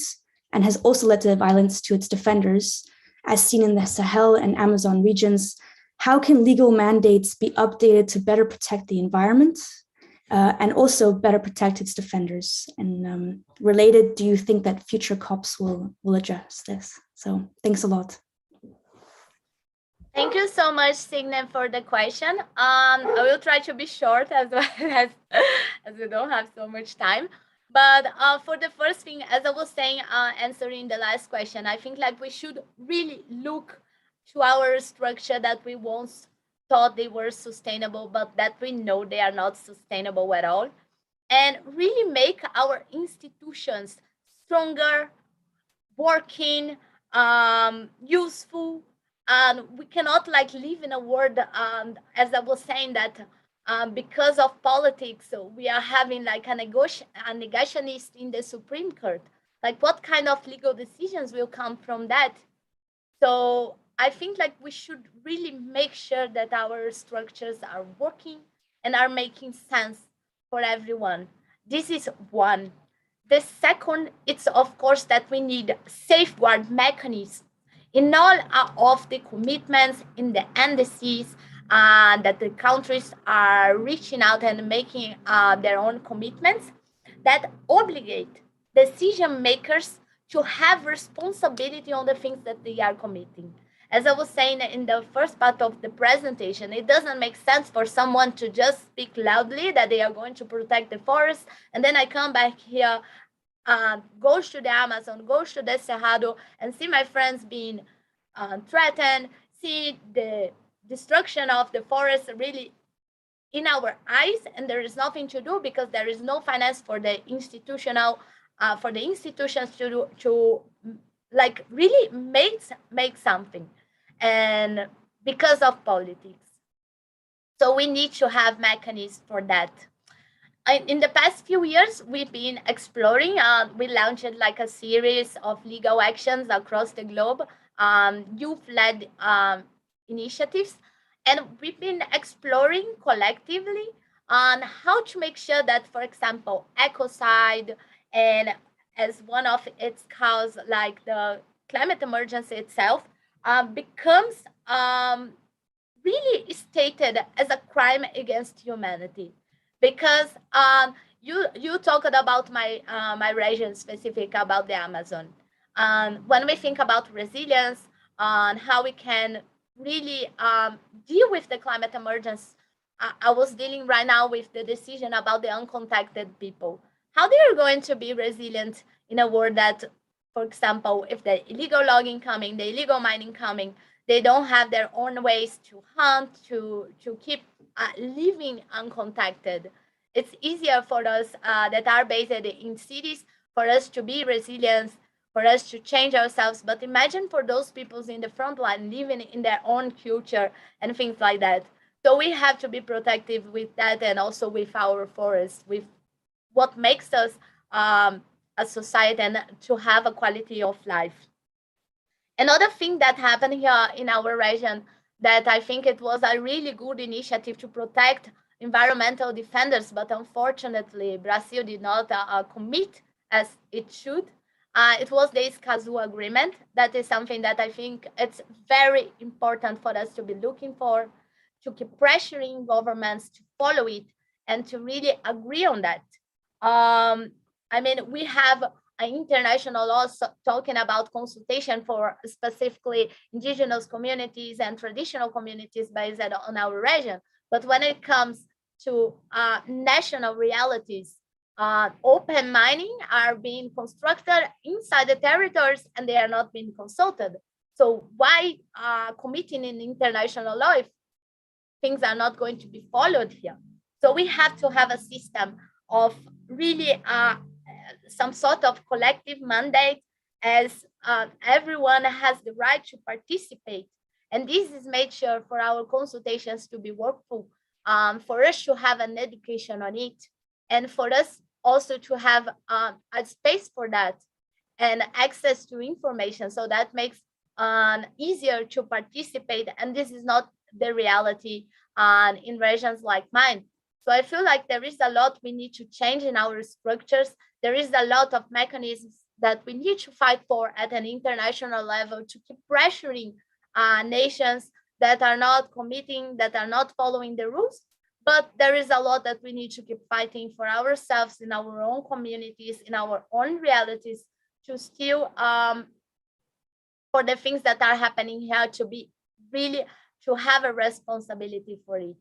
and has also led to violence to its defenders, as seen in the Sahel and Amazon regions, how can legal mandates be updated to better protect the environment and also better protect its defenders? And related, do you think that future COPs will address this? So thanks a lot. Thank you so much, Signe, for the question. I will try to be short as well as we don't have so much time. But for the first thing, as I was saying, answering the last question, I think like we should really look to our structure that we once thought they were sustainable, but that we know they are not sustainable at all, and really make our institutions stronger, working, useful. And we cannot like live in a world, as I was saying, that because of politics, so we are having like a negationist in the Supreme Court. Like what kind of legal decisions will come from that? So I think like we should really make sure that our structures are working and are making sense for everyone. This is one. The second, it's of course that we need safeguard mechanisms in all of the commitments in the indices that the countries are reaching out and making their own commitments that obligate decision makers to have responsibility on the things that they are committing. As I was saying in the first part of the presentation, it doesn't make sense for someone to just speak loudly that they are going to protect the forest, and then I come back here, goes to the Amazon, goes to the Cerrado, and see my friends being threatened, see the destruction of the forest really in our eyes, and there is nothing to do because there is no finance for the institutions to like really make something, and because of politics. So we need to have mechanisms for that. In the past few years, we've been exploring, we launched like a series of legal actions across the globe, youth-led initiatives, and we've been exploring collectively on how to make sure that, for example, ecocide and as one of its cause, like the climate emergency itself, becomes really stated as a crime against humanity. Because you talked about my region specific about the Amazon. When we think about resilience on how we can really deal with the climate emergency, I was dealing right now with the decision about the uncontacted people. How they are going to be resilient in a world that, for example, if the illegal logging coming, the illegal mining coming, they don't have their own ways to hunt, to keep living uncontacted. It's easier for us that are based in cities for us to be resilient, for us to change ourselves. But imagine for those peoples in the front line living in their own culture and things like that. So we have to be protective with that, and also with our forests, with what makes us a society and to have a quality of life. Another thing that happened here in our region that I think it was a really good initiative to protect environmental defenders, but unfortunately Brazil did not commit as it should. It was the Escazú agreement. That is something that I think it's very important for us to be looking for, to keep pressuring governments to follow it and to really agree on that. I mean, we have an international law talking about consultation for specifically indigenous communities and traditional communities based on our region. But when it comes to national realities, open mining are being constructed inside the territories and they are not being consulted. So why committing in international law if things are not going to be followed here? So we have to have a system of really some sort of collective mandate as everyone has the right to participate. And this is made sure for our consultations to be workful, for us to have an education on it, and for us also to have a space for that and access to information. So that makes easier to participate. And this is not the reality in regions like mine. So I feel like there is a lot we need to change in our structures. There is a lot of mechanisms that we need to fight for at an international level to keep pressuring nations that are not committing, that are not following the rules. But there is a lot that we need to keep fighting for ourselves in our own communities, in our own realities, to still, for the things that are happening here, to be really, to have a responsibility for it.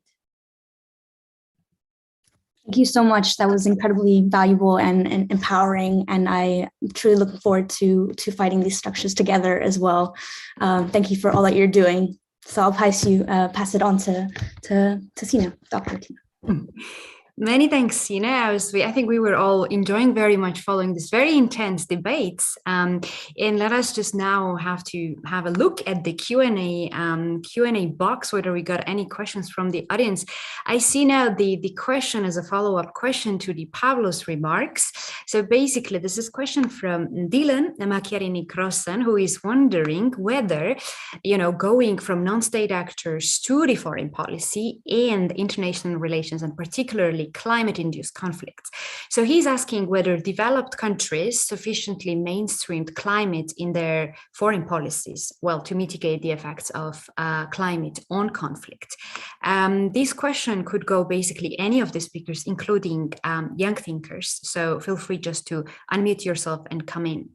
Thank you so much. That was incredibly valuable and empowering, and I truly look forward to fighting these structures together as well. Thank you for all that you're doing. So I'll pass it on to Tina, Dr. Tina. Many thanks, Sina. I think we were all enjoying very much following this very intense debates. And let us just now have a look at the Q&A box, whether we got any questions from the audience. I see now the question as a follow-up question to the Pablo's remarks. So basically, this is a question from Dylan Macchiarini-Crossan, who is wondering whether, going from non-state actors to the foreign policy and international relations, and particularly climate-induced conflicts. So he's asking whether developed countries sufficiently mainstreamed climate in their foreign policies, to mitigate the effects of climate on conflict. This question could go basically any of the speakers, including young thinkers. So feel free just to unmute yourself and come in.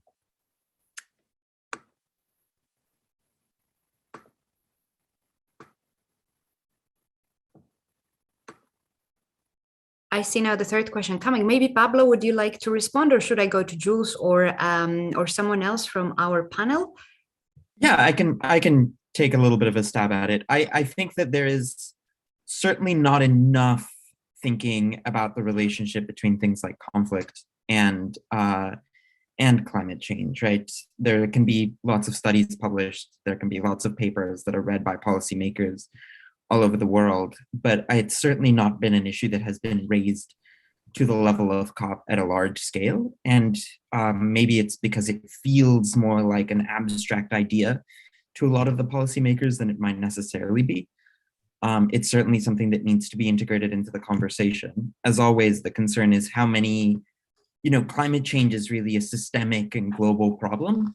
I see now the third question coming. Maybe Pablo, would you like to respond, or should I go to Jules or someone else from our panel? Yeah, I can take a little bit of a stab at it. I think that there is certainly not enough thinking about the relationship between things like conflict and climate change, right? There can be lots of studies published. There can be lots of papers that are read by policymakers all over the world, but it's certainly not been an issue that has been raised to the level of COP at a large scale. And maybe it's because it feels more like an abstract idea to a lot of the policymakers than it might necessarily be. It's certainly something that needs to be integrated into the conversation. As always, the concern is how many, climate change is really a systemic and global problem,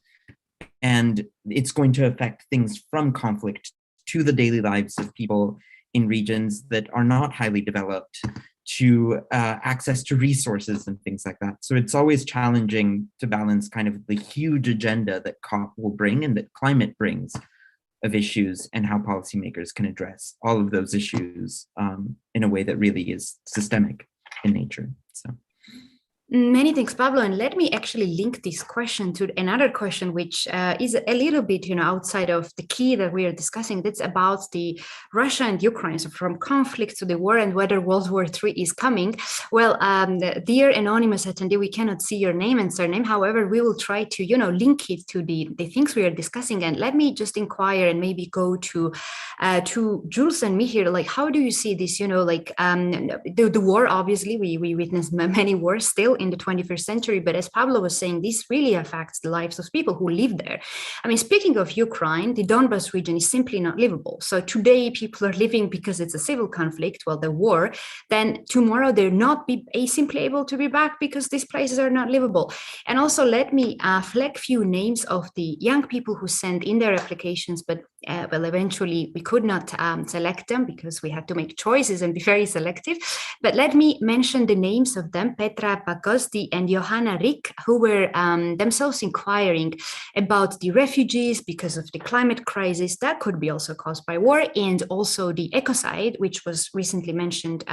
and it's going to affect things from conflict to the daily lives of people in regions that are not highly developed, to access to resources and things like that. So it's always challenging to balance kind of the huge agenda that COP will bring and that climate brings of issues, and how policymakers can address all of those issues in a way that really is systemic in nature. So. Many thanks, Pablo. And let me actually link this question to another question, which is a little bit, outside of the key that we are discussing. That's about the Russia and Ukraine, so from conflict to the war, and whether World War III is coming. Well, dear anonymous attendee, we cannot see your name and surname. However, we will try to, link it to the things we are discussing. And let me just inquire and maybe go to Jules and Mihir. Like, how do you see this? The war? Obviously, we witness many wars still in the 21st century, but as Pablo was saying, this really affects the lives of people who live there. I mean, speaking of Ukraine, the Donbas region is simply not livable. So today people are living because it's a civil conflict, well, the war, then tomorrow they're not simply able to be back because these places are not livable. And also let me flag few names of the young people who sent in their applications, but well, eventually we could not select them because we had to make choices and be very selective. But let me mention the names of them, Petra Pagosti and Johanna Rick, who were themselves inquiring about the refugees because of the climate crisis that could be also caused by war, and also the ecocide, which was recently mentioned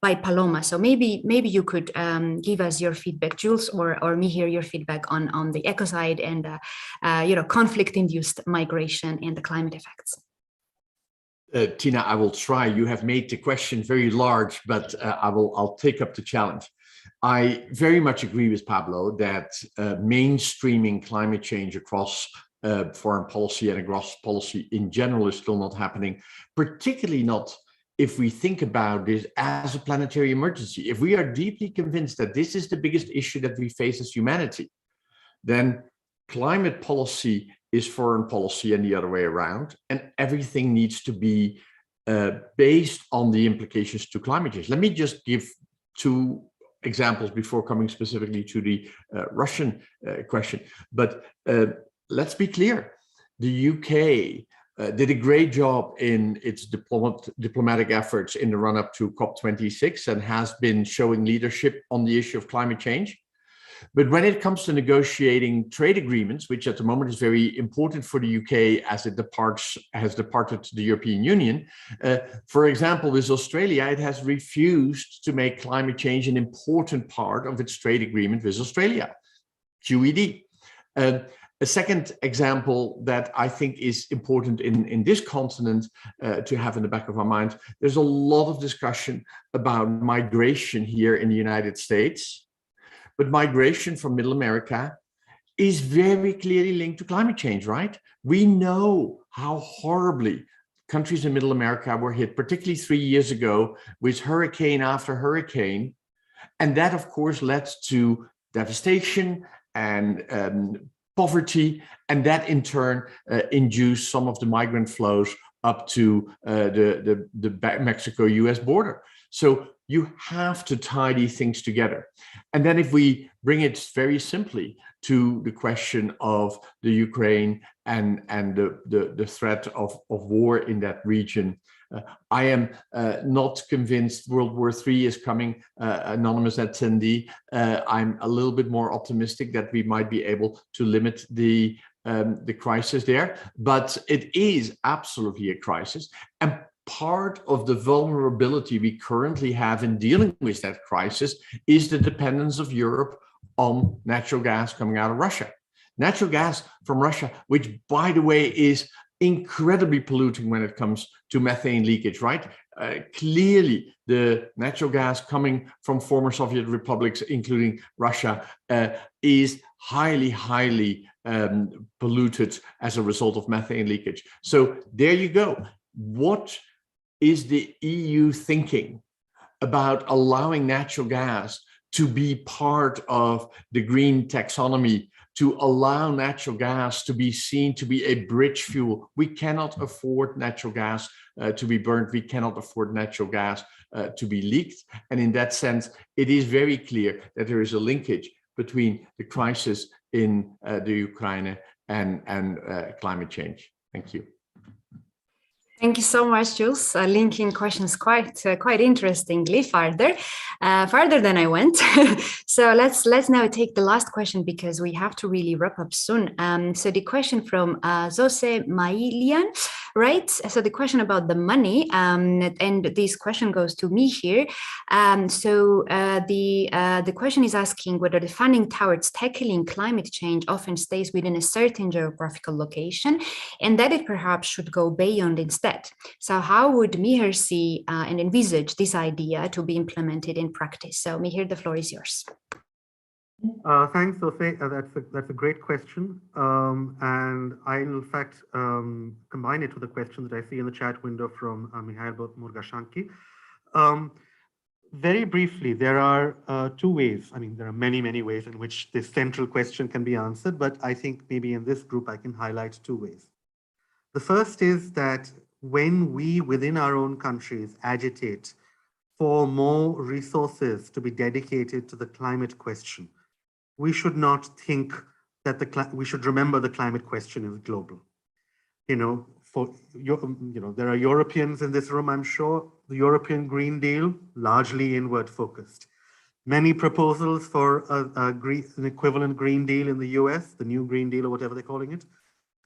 by Paloma. So maybe you could give us your feedback, Jules, or Mihir, your feedback on the ecocide and conflict-induced migration and the climate effects. Tina, I will try. You have made the question very large, but I'll take up the challenge. I very much agree with Pablo that mainstreaming climate change across foreign policy and across policy in general is still not happening, particularly not if we think about this as a planetary emergency. If we are deeply convinced that this is the biggest issue that we face as humanity, then climate policy is foreign policy and the other way around, and everything needs to be based on the implications to climate change. Let me just give two examples before coming specifically to the Russian question. But let's be clear, the UK did a great job in its diplomatic efforts in the run-up to COP26 and has been showing leadership on the issue of climate change. But when it comes to negotiating trade agreements, which at the moment is very important for the UK as it has departed to the European Union, for example, with Australia, it has refused to make climate change an important part of its trade agreement with Australia, QED. A second example that I think is important in this continent to have in the back of our minds, there's a lot of discussion about migration here in the United States. But migration from Middle America is very clearly linked to climate change, right? We know how horribly countries in Middle America were hit, particularly 3 years ago, with hurricane after hurricane. And that, of course, led to devastation and poverty, and that in turn induced some of the migrant flows up to the Mexico-US border. So you have to tie these things together. And then if we bring it very simply to the question of the Ukraine and the threat of war in that region, I am not convinced World War III is coming, anonymous attendee. I'm a little bit more optimistic that we might be able to limit the crisis there, but it is absolutely a crisis. And part of the vulnerability we currently have in dealing with that crisis is the dependence of Europe on natural gas coming out of Russia. Natural gas from Russia, which, by the way, is incredibly polluting when it comes to methane leakage, right? Clearly, the natural gas coming from former Soviet republics, including Russia, is highly polluted as a result of methane leakage. So there you go. What is the EU thinking about allowing natural gas to be part of the green taxonomy, to allow natural gas to be seen to be a bridge fuel? We cannot afford natural gas to be burned. We cannot afford natural gas to be leaked. And in that sense, it is very clear that there is a linkage between the crisis in the Ukraine and climate change. Thank you. Thank you so much, Jules. Linking questions quite interestingly farther than I went. So let's now take the last question because we have to really wrap up soon. So the question from Zose Mailian, right? So the question about the money, and this question goes to me here. So the question is asking whether the funding towards tackling climate change often stays within a certain geographical location, and that it perhaps should go beyond instead. So how would Mihir see and envisage this idea to be implemented in practice? So Mihir, the floor is yours. Thanks, Sophie. That's a great question. And I, in fact, combine it with the question that I see in the chat window from Mihail Murgashanki. very briefly, there are two ways. I mean, there are many, many ways in which this central question can be answered, but I think maybe in this group I can highlight two ways. The first is that when we within our own countries agitate for more resources to be dedicated to the climate question, we should not think that we should remember the climate question is global. There are Europeans in this room, I'm sure. The European Green Deal, largely inward focused. Many proposals for an equivalent Green Deal in the US, the new Green Deal or whatever they're calling it,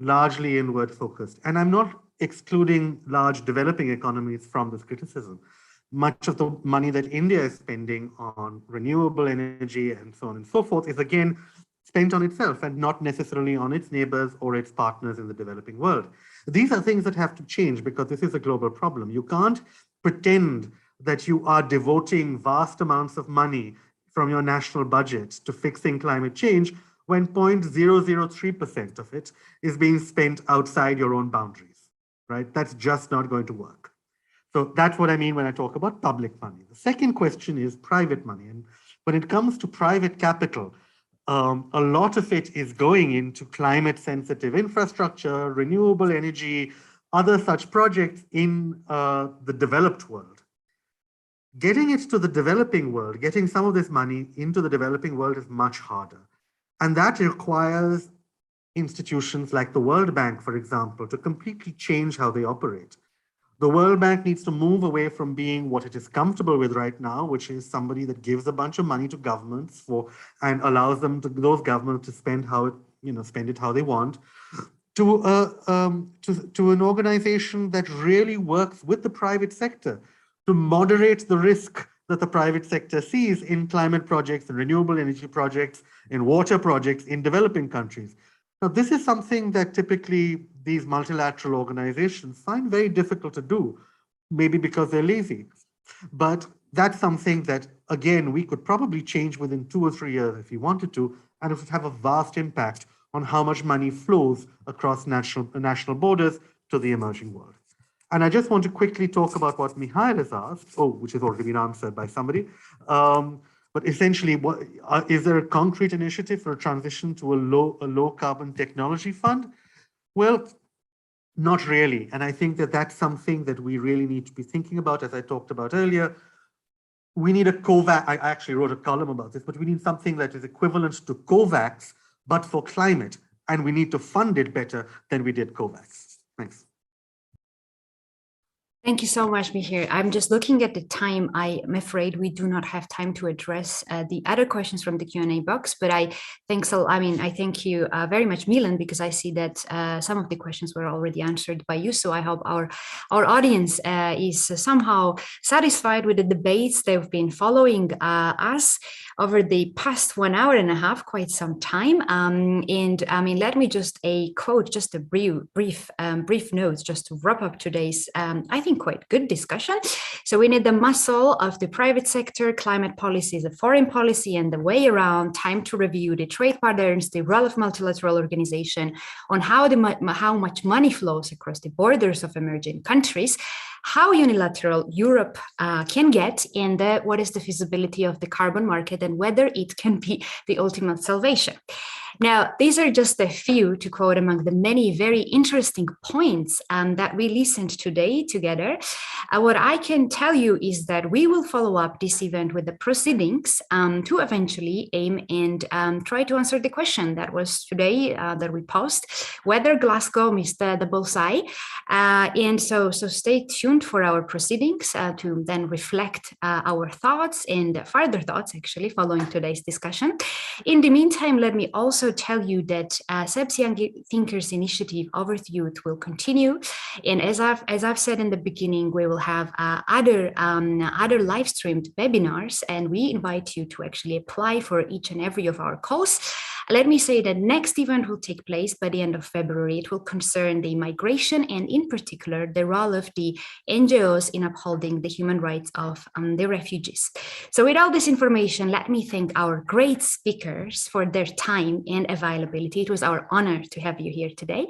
largely inward focused. And I'm not excluding large developing economies from this criticism. Much of the money that India is spending on renewable energy and so on and so forth is again spent on itself and not necessarily on its neighbors or its partners in the developing world. These are things that have to change because this is a global problem. You can't pretend that you are devoting vast amounts of money from your national budget to fixing climate change when 0.003% of it is being spent outside your own boundaries, right? That's just not going to work. So that's what I mean when I talk about public money. The second question is private money. And when it comes to private capital, a lot of it is going into climate sensitive infrastructure, renewable energy, other such projects in the developed world. Getting it to the developing world, getting some of this money into the developing world is much harder. And that requires institutions like the World Bank, for example, to completely change how they operate. The World Bank needs to move away from being what it is comfortable with right now, which is somebody that gives a bunch of money to governments and allows those governments to spend it how they want, to an organization that really works with the private sector to moderate the risk that the private sector sees in climate projects and renewable energy projects, in water projects in developing countries. Now, this is something that typically these multilateral organizations find very difficult to do, maybe because they're lazy. But that's something that, again, we could probably change within 2 or 3 years if we wanted to, and it would have a vast impact on how much money flows across national borders to the emerging world. And I just want to quickly talk about what Mihir has asked, which has already been answered by somebody. But essentially, is there a concrete initiative for a transition to a low carbon technology fund? Well, not really. And I think that that's something that we really need to be thinking about, as I talked about earlier. We need a COVAX. I actually wrote a column about this, but we need something that is equivalent to COVAX, but for climate. And we need to fund it better than we did COVAX. Thanks. Thank you so much, Mihir. I'm just looking at the time. I'm afraid we do not have time to address the other questions from the Q&A box, but I thank you very much, Milan, because I see that some of the questions were already answered by you. So I hope our audience is somehow satisfied with the debates. They've been following us over the past 1 hour and a half, quite some time. Let me just quote just a brief notes just to wrap up today's, I think, quite good discussion. So we need the muscle of the private sector, climate policy, the foreign policy, and the way around. Time to review the trade patterns, the role of multilateral organization on how much money flows across the borders of emerging countries, how unilateral Europe can get, and what is the feasibility of the carbon market and whether it can be the ultimate salvation. Now, these are just a few to quote among the many very interesting points that we listened today together. What I can tell you is that we will follow up this event with the proceedings to eventually aim and try to answer the question that was today that we posed, whether Glasgow missed the bullseye. And so stay tuned for our proceedings to then reflect our thoughts and further thoughts actually following today's discussion. In the meantime, let me also tell you that CEPS Young Thinkers Initiative Over the Youth will continue. And as I've said in the beginning, we will have other live streamed webinars, and we invite you to actually apply for each and every of our calls. Let me say that next event will take place by the end of February. It will concern the migration and in particular the role of the NGOs in upholding the human rights of the refugees. So with all this information, let me thank our great speakers for their time and availability. It was our honor to have you here today.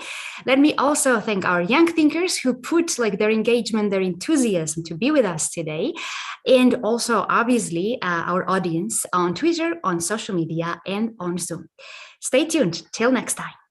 Let me also thank our young thinkers who put their engagement, their enthusiasm to be with us today. And also obviously our audience on Twitter, on social media, and on Zoom. Stay tuned till next time.